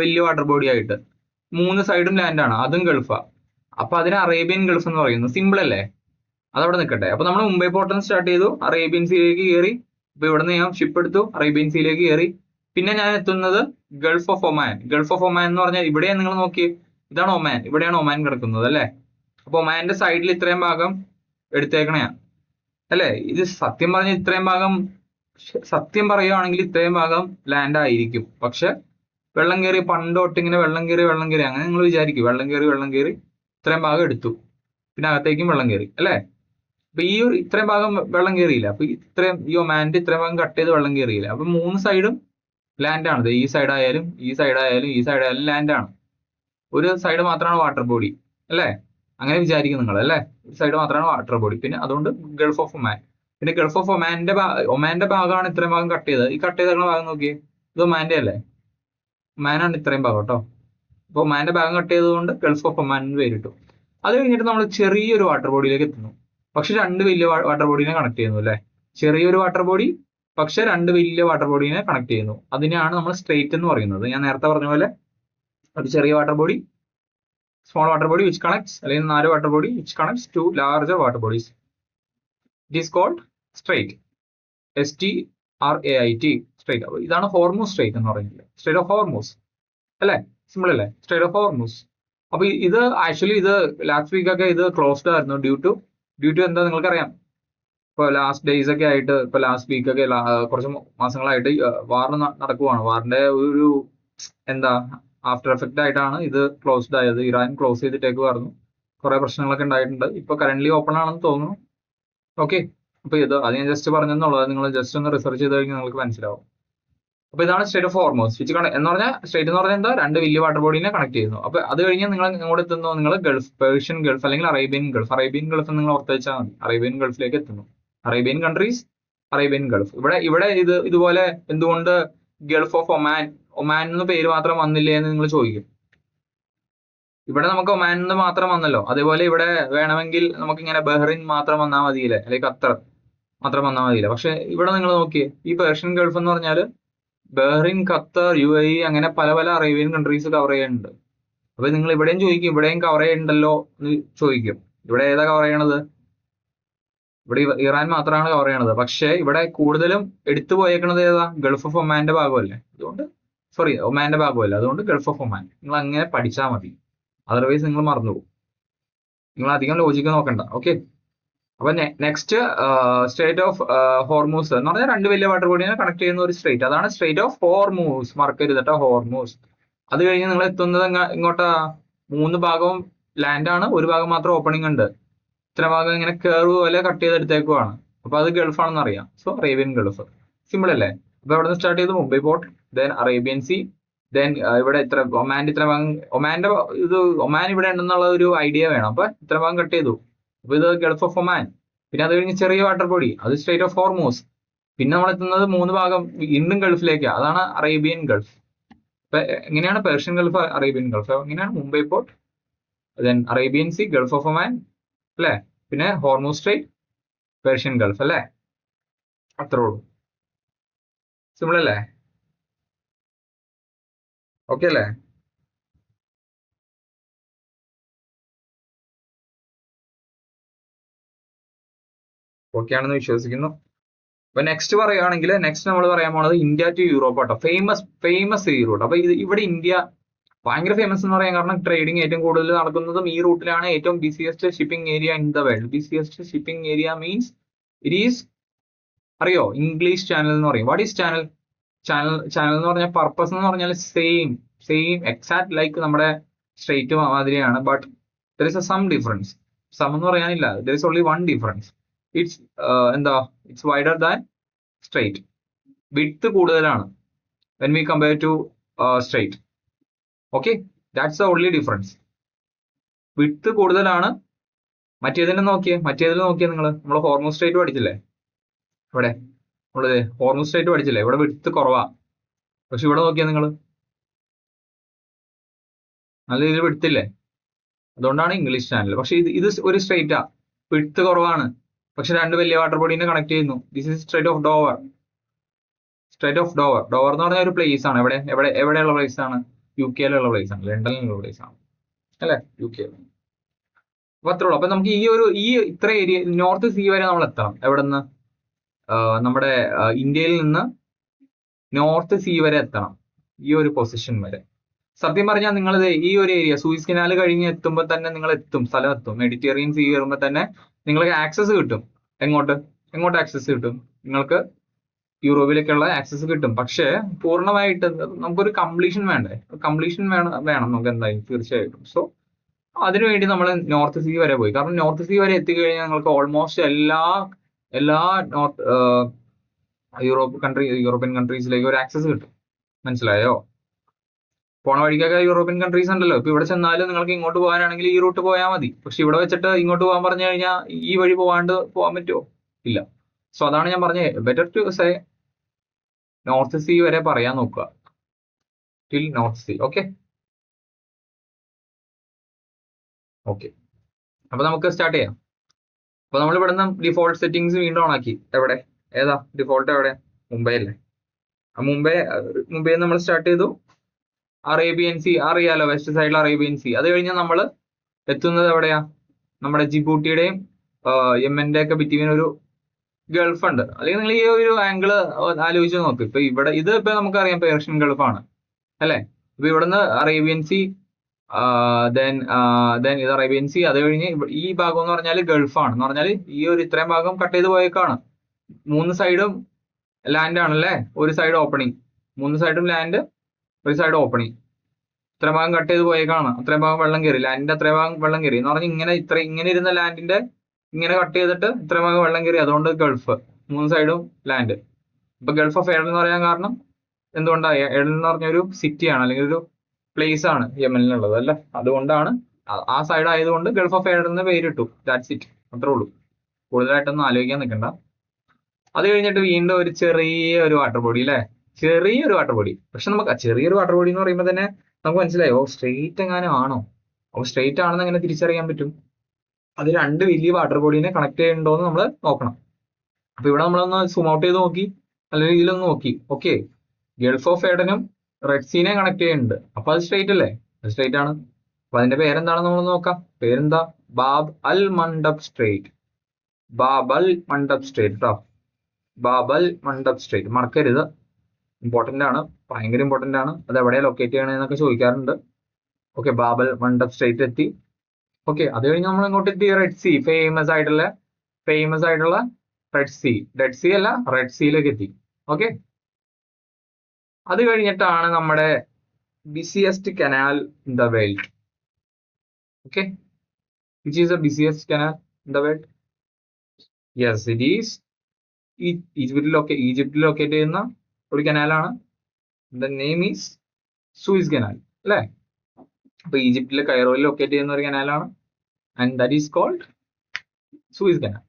വലിയ വാട്ടർ ബോഡി ആയിട്ട് 3 സൈഡും ലാൻഡാണ്, അതും ഗൾഫാ. അപ്പൊ അതിനെ അറേബ്യൻ ഗൾഫ് എന്ന് പറയുന്നു. സിമ്പിൾ അല്ലേ? അതവിടെ നിൽക്കട്ടെ. അപ്പൊ നമ്മൾ മുംബൈ പോർട്ടിൽ സ്റ്റാർട്ട് ചെയ്തു, അറേബ്യൻ സീയിലേക്ക് കയറി. ഇപ്പൊ ഇവിടുന്ന് ഞാൻ ഷിപ്പ് എടുത്തു, അറേബ്യൻ സീയിലേക്ക് കയറി. പിന്നെ ഞാൻ എത്തുന്നത് Gulf of Oman. Gulf of Oman എന്ന് പറഞ്ഞാൽ ഇവിടെയാണ്, നിങ്ങൾ നോക്കി, ഇതാണ് ഒമാൻ, ഇവിടെയാണ് ഒമാൻ കിടക്കുന്നത് അല്ലേ? അപ്പൊ ഒമാന്റെ സൈഡിൽ ഇത്രയും ഭാഗം എടുത്തേക്കണയാ അല്ലേ? ഇത് സത്യം പറഞ്ഞ ഇത്രയും ഭാഗം, സത്യം പറയുകയാണെങ്കിൽ ഇത്രയും ഭാഗം ലാൻഡ് ആയിരിക്കും. പക്ഷെ വെള്ളം കയറി പണ്ട് തൊട്ട് ഇങ്ങനെ വെള്ളം കയറി അങ്ങനെ നിങ്ങൾ വിചാരിക്കും, വെള്ളം കയറി ഇത്രയും ഭാഗം എടുത്തു, പിന്നെ അകത്തേക്കും വെള്ളം കയറി അല്ലേ? അപ്പൊ ഈ ഒരു ഇത്രയും ഭാഗം വെള്ളം കയറിയില്ല. അപ്പൊ ഇത്രയും ഈ ഒമാന്റെ ഇത്രയും ഭാഗം കട്ട് ചെയ്ത് വെള്ളം കയറിയില്ല. അപ്പൊ 3 സൈഡും ലാൻഡ് ആണ്. ഈ സൈഡ് ആയാലും ഈ സൈഡ് ആയാലും ഈ സൈഡ് ആയാലും ലാൻഡ് ആണ്. ഒരു സൈഡ് മാത്രമാണ് വാട്ടർ ബോഡി അല്ലേ? അങ്ങനെ വിചാരിക്കും നിങ്ങൾ അല്ലേ? ഒരു സൈഡ് മാത്രമാണ് വാട്ടർ ബോഡി. പിന്നെ അതുകൊണ്ട് ഗൾഫ് ഓഫ് ഒമാൻ. പിന്നെ ഗൾഫ് ഓഫ് ഒമാന്റെ ഭാഗമാണ് ഇത്രയും ഭാഗം കട്ട് ചെയ്തത്. ഈ കട്ട് ചെയ്ത ഭാഗം നോക്കിയേ, ഇത് ഒമാന്റെ അല്ലേ? ഒമാനാണ് ഇത്രയും ഭാഗം കേട്ടോ. അപ്പൊ ഒമാന്റെ ഭാഗം കട്ട് ചെയ്തതുകൊണ്ട് ഗൾഫ് ഓഫ് ഒമാൻ എന്ന് പേരിട്ടു. അത് കഴിഞ്ഞിട്ട് നമ്മൾ ചെറിയൊരു വാട്ടർ ബോഡിയിലേക്ക് എത്തുന്നു. പക്ഷെ 2 വലിയ വാട്ടർ ബോഡീനെ കണക്ട് ചെയ്യുന്നു അല്ലെ? ചെറിയൊരു വാട്ടർ ബോഡി പക്ഷെ 2 വലിയ വാട്ടർ ബോഡീനെ കണക്ട് ചെയ്യുന്നു. അതിനെയാണ് നമ്മൾ സ്ട്രേറ്റ് എന്ന് പറയുന്നത്. ഞാൻ നേരത്തെ പറഞ്ഞ പോലെ ഒരു ചെറിയ water body, small water body which connects, അല്ലെങ്കിൽ 4 water body which connects to larger water bodies. It is called strait. STRAIT, strait. ഇതാണ് ഹോർമൂസ് സ്ട്രേറ്റ് എന്ന് പറയുന്നത്. സ്ട്രേറ്റ് ഓഫ് ഹോർമൂസ് അല്ലേ? സിമ്പിൾ അല്ലേ? Strait of Hormuz. അപ്പൊ ഇത് ആക്ച്വലി ഇത് last week ഒക്കെ ഇത് ക്ലോസ്ഡ് ആയിരുന്നു. ഡ്യൂ ടു എന്താ നിങ്ങൾക്കറിയാം, ഇപ്പൊ ലാസ്റ്റ് ഡേയ്സ് ഒക്കെ ആയിട്ട്, ഇപ്പൊ ലാസ്റ്റ് വീക്ക് ഒക്കെ കുറച്ച് മാസങ്ങളായിട്ട് വാർ നടക്കുവാണ്. വാറിന്റെ ഒരു എന്താ ആഫ്റ്റർ എഫക്റ്റ് ആയിട്ടാണ് ഇത് ക്ലോസ്ഡ് ആയത്. ഇറാൻ ക്ലോസ് ചെയ്തിട്ടേക്കുമായിരുന്നു. കുറെ പ്രശ്നങ്ങളൊക്കെ ഉണ്ടായിട്ടുണ്ട്. ഇപ്പൊ കറന്റ് ഓപ്പൺ ആണെന്ന് തോന്നുന്നു. ഓക്കെ, അപ്പൊ അത് ഞാൻ ജസ്റ്റ് പറഞ്ഞെന്നുള്ളത്, നിങ്ങൾ ജസ്റ്റ് ഒന്ന് റിസർച്ച് ചെയ്ത് കഴിഞ്ഞാൽ നിങ്ങൾക്ക് മനസ്സിലാവും. അപ്പൊ ഇതാണ് സ്റ്റേറ്റ് ഓഫ് ഹോർമോസ്. എന്ന് പറഞ്ഞാൽ സ്റ്റേറ്റ് എന്ന് പറഞ്ഞാൽ എന്താ, 2 വലിയ വാട്ടർ ബോഡീനെ കണക്ട് ചെയ്യുന്നു. അപ്പൊ അത് കഴിഞ്ഞ് നിങ്ങൾ ഇങ്ങോട്ട് എത്തുന്നു, നിങ്ങൾ ഗൾഫ്, പേർഷ്യൻ ഗൾഫ് അല്ലെങ്കിൽ അറേബ്യൻ ഗൾഫ്. അറേബ്യൻ ഗൾഫ് നിങ്ങൾ ഓർത്ത് വെച്ചാൽ മതി. അറേബ്യൻ ഗൾഫിലേക്ക് എത്തുന്നു. Arabian countries, Arabian Gulf. ഇവിടെ ഇതുപോലെ എന്തുകൊണ്ട് ഗൾഫ് ഓഫ് ഒമാൻ എന്ന് പേര് മാത്രം വന്നില്ലേ എന്ന് നിങ്ങൾ ചോദിക്കും. ഇവിടെ നമുക്ക് ഒമാൻ എന്ന് മാത്രം വന്നല്ലോ. അതേപോലെ ഇവിടെ വേണമെങ്കിൽ നമുക്ക് ഇങ്ങനെ ബഹ്റിൻ മാത്രം വന്നാൽ മതിയില്ലേ, അല്ലെങ്കിൽ ഖത്തർ മാത്രം വന്നാൽ മതിയില്ല. പക്ഷെ ഇവിടെ നിങ്ങൾ നോക്കിയേ, ഈ പേർഷ്യൻ ഗൾഫ് എന്ന് പറഞ്ഞാൽ ബഹ്റിൻ, ഖത്തർ, UAE അങ്ങനെ പല പല അറേബ്യൻ കൺട്രീസ് കവർ ചെയ്യുന്നുണ്ട്. അപ്പൊ നിങ്ങൾ ഇവിടെയും ചോദിക്കും, ഇവിടെയും കവർ ചെയ്യുന്നുണ്ടല്ലോ എന്ന് ചോദിക്കും. ഇവിടെ ഏതാ കവർ ചെയ്യണത്? ഇവിടെ ഇറാൻ മാത്രമാണ് കവർ ചെയ്യണത്. പക്ഷെ ഇവിടെ കൂടുതലും എടുത്തു പോയേക്കണത് ഏതാ? ഗൾഫ് ഓഫ് ഒമാന്റെ ഭാഗമല്ലേ? അതുകൊണ്ട് ഒമാന്റെ ഭാഗമല്ല, അതുകൊണ്ട് ഗൾഫ് ഓഫ് ഒമാൻ. നിങ്ങൾ അങ്ങനെ പഠിച്ചാൽ മതി, അതർവൈസ് നിങ്ങൾ മറന്നുപോകും. നിങ്ങൾ അധികം ലോജിക്ക് നോക്കണ്ട. ഓക്കെ, അപ്പൊ നെക്സ്റ്റ് സ്റ്റേറ്റ് ഓഫ് ഹോർമൂസ് എന്ന് പറഞ്ഞാൽ 2 വലിയ വാട്ടർ ബോഡീനെ കണക്ട് ചെയ്യുന്ന ഒരു സ്ട്രേറ്റ്. അതാണ് സ്റ്റേറ്റ് ഓഫ് ഹോർമൂസ്. മറക്കരുത് കേട്ടോ, ഹോർമൂസ്. അത് കഴിഞ്ഞ് നിങ്ങൾ എത്തുന്നത് ഇങ്ങോട്ടാ, 3 ഭാഗവും ലാൻഡ് ആണ്, ഒരു ഭാഗം മാത്രം ഓപ്പണിംഗ് ഉണ്ട്. ഇത്ര ഭാഗം ഇങ്ങനെ കേർവ് പോലെ കട്ട് ചെയ്തെടുത്തേക്കുവാണ്. അപ്പൊ അത് ഗൾഫ് ആണെന്ന് അറിയാം. So Arabian Gulf. സിമ്പിൾ അല്ലേ? അപ്പൊ അവിടെ നിന്ന് സ്റ്റാർട്ട് ചെയ്ത് Mumbai port, then Arabian sea, then ഇവിടെ ഒമാന്റെ ഇത്ര ഭാഗം, ഒമാൻ ഇവിടെ ഉണ്ടെന്നുള്ള ഒരു ഐഡിയ വേണം. അപ്പൊ ഇത്ര ഭാഗം കട്ട് ചെയ്തു. അപ്പൊ ഇത് ഗൾഫ് ഓഫ് ഒമാൻ. പിന്നെ അത് കഴിഞ്ഞ് ചെറിയ വാട്ടർ ബോഡി, അത് സ്റ്റേറ്റ് ഓഫ് ഹോർമൂസ്. പിന്നെ നമ്മൾ എത്തുന്നത് 3 ഭാഗം വീണ്ടും ഗൾഫിലേക്ക്, അതാണ് അറേബ്യൻ ഗൾഫ്. അപ്പൊ എങ്ങനെയാണ് പേർഷ്യൻ ഗൾഫ്, അറേബ്യൻ ഗൾഫ്, എങ്ങനെയാണ് Mumbai port, then Arabian sea, gulf of Oman അല്ലേ? പിന്നെ ഹോർമൂസ് സ്ട്രേറ്റ്, പേർഷ്യൻ ഗൾഫ് അല്ലേ? അത്രേ ഉള്ളൂ. സിമ്പിൾ അല്ലേ? ഓക്കെ അല്ലേ? ഓക്കെ ആണെന്ന് വിശ്വസിക്കുന്നു. അപ്പൊ നെക്സ്റ്റ് പറയുകയാണെങ്കിൽ, നെക്സ്റ്റ് നമ്മൾ പറയാൻ പോണത് ഇന്ത്യ ടു യൂറോപ്പ് ആട്ടോ. ഫേമസ് ഈ റൂട്ട്. അപ്പൊ ഇവിടെ ഇന്ത്യ ഭയങ്കര ഫേമസ് എന്ന് പറയാൻ കാരണം ട്രേഡിങ് ഏറ്റവും കൂടുതൽ നടക്കുന്നതും ഈ റൂട്ടിലാണ്. ഏറ്റവും busiest shipping area in the world. Busiest shipping area means it is, അറിയോ, ഇംഗ്ലീഷ് ചാനൽ എന്ന് പറയും. What is channel? ചാനൽ എന്ന് പറഞ്ഞാൽ പർപ്പസ് എന്ന് പറഞ്ഞാൽ സെയിം എക്സാക്ട് ലൈക്ക് നമ്മുടെ സ്ട്രേറ്റ് മാതിരിയാണ്. But there is a some difference. Some എന്ന് പറയാനില്ല, there is only one difference. It's it's wider than strait. Width കൂടുതലാണ് when we compare to strait. Okay, that's the only difference. Width കൂടുതലാണ്. മറ്റേതിൽ നോക്കിയേ നമ്മൾ Hormuz straight പഠിച്ചില്ലേ? ഇവിടെ നമ്മള് ഹോർമൂസ് സ്ട്രേറ്റ് പഠിച്ചില്ലേ? ഇവിടെ വിഡ്ത്ത് കുറവാ. പക്ഷെ ഇവിടെ നോക്കിയാൽ നിങ്ങൾ നല്ല രീതിയിൽ വിഡ്ത്തില്ലേ? അതുകൊണ്ടാണ് ഇംഗ്ലീഷ് ചാനൽ. പക്ഷെ ഇത് ഒരു സ്ട്രേറ്റാ, വിഡ്ത്ത് കുറവാണ്. പക്ഷെ 2 വലിയ വാട്ടർ ബോഡീനെ കണക്ട് ചെയ്യുന്നു. This is straight of Dover. Straight of Dover. Dover എന്ന് പറഞ്ഞ ഒരു പ്ലേസ് ആണ്. എവിടെയുള്ള പ്ലേസ് ആണ്? UK-യിലുള്ള പ്ലേസ് ആണ്, ലണ്ടനിലുള്ള പ്ലേസ് ആണ് അല്ലെ, UK. അപ്പൊ അത്രേ ഉള്ളൂ. അപ്പൊ നമുക്ക് ഈ ഇത്ര ഏരിയ നോർത്ത് സീ വരെ നമ്മൾ എത്തണം. എവിടെ നിന്ന്? നമ്മുടെ ഇന്ത്യയിൽ നിന്ന് നോർത്ത് സീ വരെ എത്തണം, ഈ ഒരു പൊസിഷൻ വരെ. സത്യം പറഞ്ഞാൽ നിങ്ങൾ ഈ ഒരു ഏരിയ സൂയിസ് കനാൽ കഴിഞ്ഞ് എത്തുമ്പോൾ തന്നെ നിങ്ങൾ സ്ഥലം എത്തും. മെഡിറ്ററേനിയൻ സീ കയറുമ്പോൾ തന്നെ നിങ്ങൾക്ക് ആക്സസ് കിട്ടും. എങ്ങോട്ട് ആക്സസ് കിട്ടും? നിങ്ങൾക്ക് യൂറോപ്പിലേക്കുള്ള ആക്സസ് കിട്ടും. പക്ഷേ പൂർണ്ണമായിട്ട് നമുക്കൊരു കംപ്ലീഷൻ വേണ്ടേ? കംപ്ലീഷൻ വേണം നമുക്ക് എന്തായാലും, തീർച്ചയായിട്ടും. സോ അതിനുവേണ്ടി നമ്മൾ നോർത്ത് സീ വരെ പോയി. കാരണം നോർത്ത് സീ വരെ എത്തിക്കഴിഞ്ഞാൽ നിങ്ങൾക്ക് ഓൾമോസ്റ്റ് എല്ലാ നോർത്ത് യൂറോപ്യൻ കൺട്രീസിലേക്ക് ഒരു ആക്സസ് കിട്ടും. മനസ്സിലായോ? പോണ വഴിക്കൊക്കെ യൂറോപ്യൻ കൺട്രീസ് ഉണ്ടല്ലോ. ഇപ്പൊ ഇവിടെ ചെന്നാലും നിങ്ങൾക്ക് ഇങ്ങോട്ട് പോകാനാണെങ്കിൽ ഈ റൂട്ട് പോയാൽ മതി. പക്ഷെ ഇവിടെ വെച്ചിട്ട് ഇങ്ങോട്ട് പോകാൻ പറഞ്ഞു കഴിഞ്ഞാൽ ഈ വഴി പോകാണ്ട് പോകാൻ പറ്റുമോ? ഇല്ല. സോ അതാണ് ഞാൻ പറഞ്ഞത്, better to say North Sea വരെ പറയാൻ നോക്കുക, ടിൽ നോർത്ത് സീ. ഓക്കെ. അപ്പൊ നമുക്ക് സ്റ്റാർട്ട് ചെയ്യാം. അപ്പൊ നമ്മൾ ഇവിടെ നിന്ന് ഡിഫോൾട്ട് സെറ്റിംഗ്സ് വീണ്ടും ഓണാക്കി. ഏതാ ഡിഫോൾട്ട്? മുംബൈ അല്ലേ? മുംബൈ നമ്മൾ സ്റ്റാർട്ട് ചെയ്തു. അറേബ്യൻ സീ അറിയാലോ, വെസ്റ്റ് സൈഡിൽ അറേബ്യൻ സീ. അത് കഴിഞ്ഞ് നമ്മൾ എത്തുന്നത് എവിടെയാ? നമ്മുടെ ജിബൂട്ടിയുടെയും യമന്റെ ഒക്കെ ബിറ്റ്വീൻ ഒരു ഗൾഫ് ഉണ്ട്. അല്ലെങ്കിൽ നിങ്ങൾ ഈ ഒരു ആംഗിള് ആലോചിച്ച് നോക്ക്. ഇപ്പൊ ഇപ്പൊ നമുക്കറിയാം പേർഷ്യൻ ഗൾഫാണ് അല്ലെ? ഇപ്പൊ ഇവിടുന്ന് അറേബ്യൻ സീ, ദെൻ ഇത് അറേബ്യൻ സീ. അത് കഴിഞ്ഞ് ഈ ഭാഗം എന്ന് പറഞ്ഞാൽ ഗൾഫാണ്. എന്ന് പറഞ്ഞാൽ ഈ ഒരു ഇത്രയും ഭാഗം കട്ട് ചെയ്ത് പോയേക്കാണ്. 3 സൈഡും ലാൻഡ് ആണല്ലേ, ഒരു സൈഡ് ഓപ്പണിങ്. 3 സൈഡും ലാൻഡ്, ഒരു സൈഡ് ഓപ്പണിങ്. ഇത്രയും ഭാഗം കട്ട് ചെയ്ത് പോയേക്കാണ്. അത്രയും ഭാഗം വെള്ളം കയറി, ലാൻഡിന്റെ അത്രയും ഭാഗം വെള്ളം കയറി എന്ന് പറഞ്ഞാൽ ഇങ്ങനെ ഇരുന്ന ലാൻഡിന്റെ ഇങ്ങനെ കട്ട് ചെയ്തിട്ട് ഇത്രയും ഭാഗം വെള്ളം കയറി. അതുകൊണ്ട് ഗൾഫ്, 3 സൈഡും ലാൻഡ്. ഇപ്പൊ ഗൾഫ് ഓഫ് ഏഡൻ എന്ന് പറയാൻ കാരണം എന്തുകൊണ്ടാണ്? ഏഡൻ എന്ന് പറഞ്ഞ ഒരു സിറ്റിയാണ്, അല്ലെങ്കിൽ ഒരു പ്ലേസ് ആണ് യമനിലുള്ളത് അല്ലെ? അതുകൊണ്ടാണ്, ആ സൈഡ് ആയതുകൊണ്ട് ഗൾഫ് ഓഫ് ഏഡൻ എന്ന് പേരിട്ടു. That's it. അത്രേ ഉള്ളൂ. കൂടുതലായിട്ടൊന്നും ആലോചിക്കാൻ നിൽക്കണ്ട. അത് കഴിഞ്ഞിട്ട് വീണ്ടും ഒരു ചെറിയൊരു വാട്ടർ ബോഡി അല്ലെ? ചെറിയൊരു വാട്ടർ ബോഡി. പക്ഷെ നമുക്ക് ചെറിയൊരു വാട്ടർ ബോഡി എന്ന് പറയുമ്പോൾ തന്നെ നമുക്ക് മനസ്സിലായോ സ്ട്രെയിറ്റ് എങ്ങാനും ആണോ? അപ്പൊ സ്ട്രെയിറ്റ് ആണെന്ന് എങ്ങനെ തിരിച്ചറിയാൻ പറ്റും? അത് 2 വലിയ വാട്ടർ ബോഡീനെ കണക്ട് ചെയ്യുന്നുണ്ടോ എന്ന് നമ്മൾ നോക്കണം. അപ്പൊ ഇവിടെ നമ്മളൊന്ന് സൂം ഔട്ട് ചെയ്ത് നോക്കി, അല്ലെങ്കിൽ ഇതിലൊന്ന് നോക്കി. ഓക്കെ, ഗൾഫ് ഓഫ് ഏഡനും റെഡ് സീനെ കണക്ട് ചെയ്യുന്നുണ്ട്. അപ്പൊ അത് സ്ട്രെയിറ്റ് അല്ലേ? അത് സ്ട്രെയിറ്റ് ആണ്. അപ്പൊ അതിന്റെ പേരെന്താണെന്ന് നമ്മൾ നോക്കാം. പേരെന്താ? ബാബ് അൽ മണ്ടബ് സ്ട്രെയിറ്റ്. ബാബ് അൽ മണ്ടബ് സ്ട്രെയിറ്റ് കേട്ടോ. ബാബ് അൽ മണ്ടബ് സ്ട്രെയിറ്റ് മറക്കരുത്. ഇമ്പോർട്ടന്റ് ആണ്, ഭയങ്കര ഇമ്പോർട്ടന്റ് ആണ്. അത് എവിടെയാ ലൊക്കേറ്റ് ചെയ്യണമെന്നൊക്കെ ചോദിക്കാറുണ്ട്. Okay, Bab al Mandeb strait എത്തി. ഓക്കെ, അത് കഴിഞ്ഞ് നമ്മൾ ഇങ്ങോട്ട് എത്തി റെഡ് സീ. ഫേമസ് ആയിട്ടുള്ള ഡെഡ് സീ അല്ല, റെഡ് സീയിലേക്ക് എത്തി. ഓക്കെ, അത് കഴിഞ്ഞിട്ടാണ് നമ്മുടെ busiest canal in the world. Okay, which is the busiest canal in the world? Yes, it is ഈജിപ്തിൽ ലൊക്കേറ്റ് ചെയ്യുന്ന ഒരു കനാലാണ്. The name is Suez canal അല്ലേ? അപ്പൊ ഈജിപ്തിലെ കൈറോയിൽ ലൊക്കേറ്റ് ചെയ്യുന്ന ഒരു കനാലാണ്. And that is called Suess canal.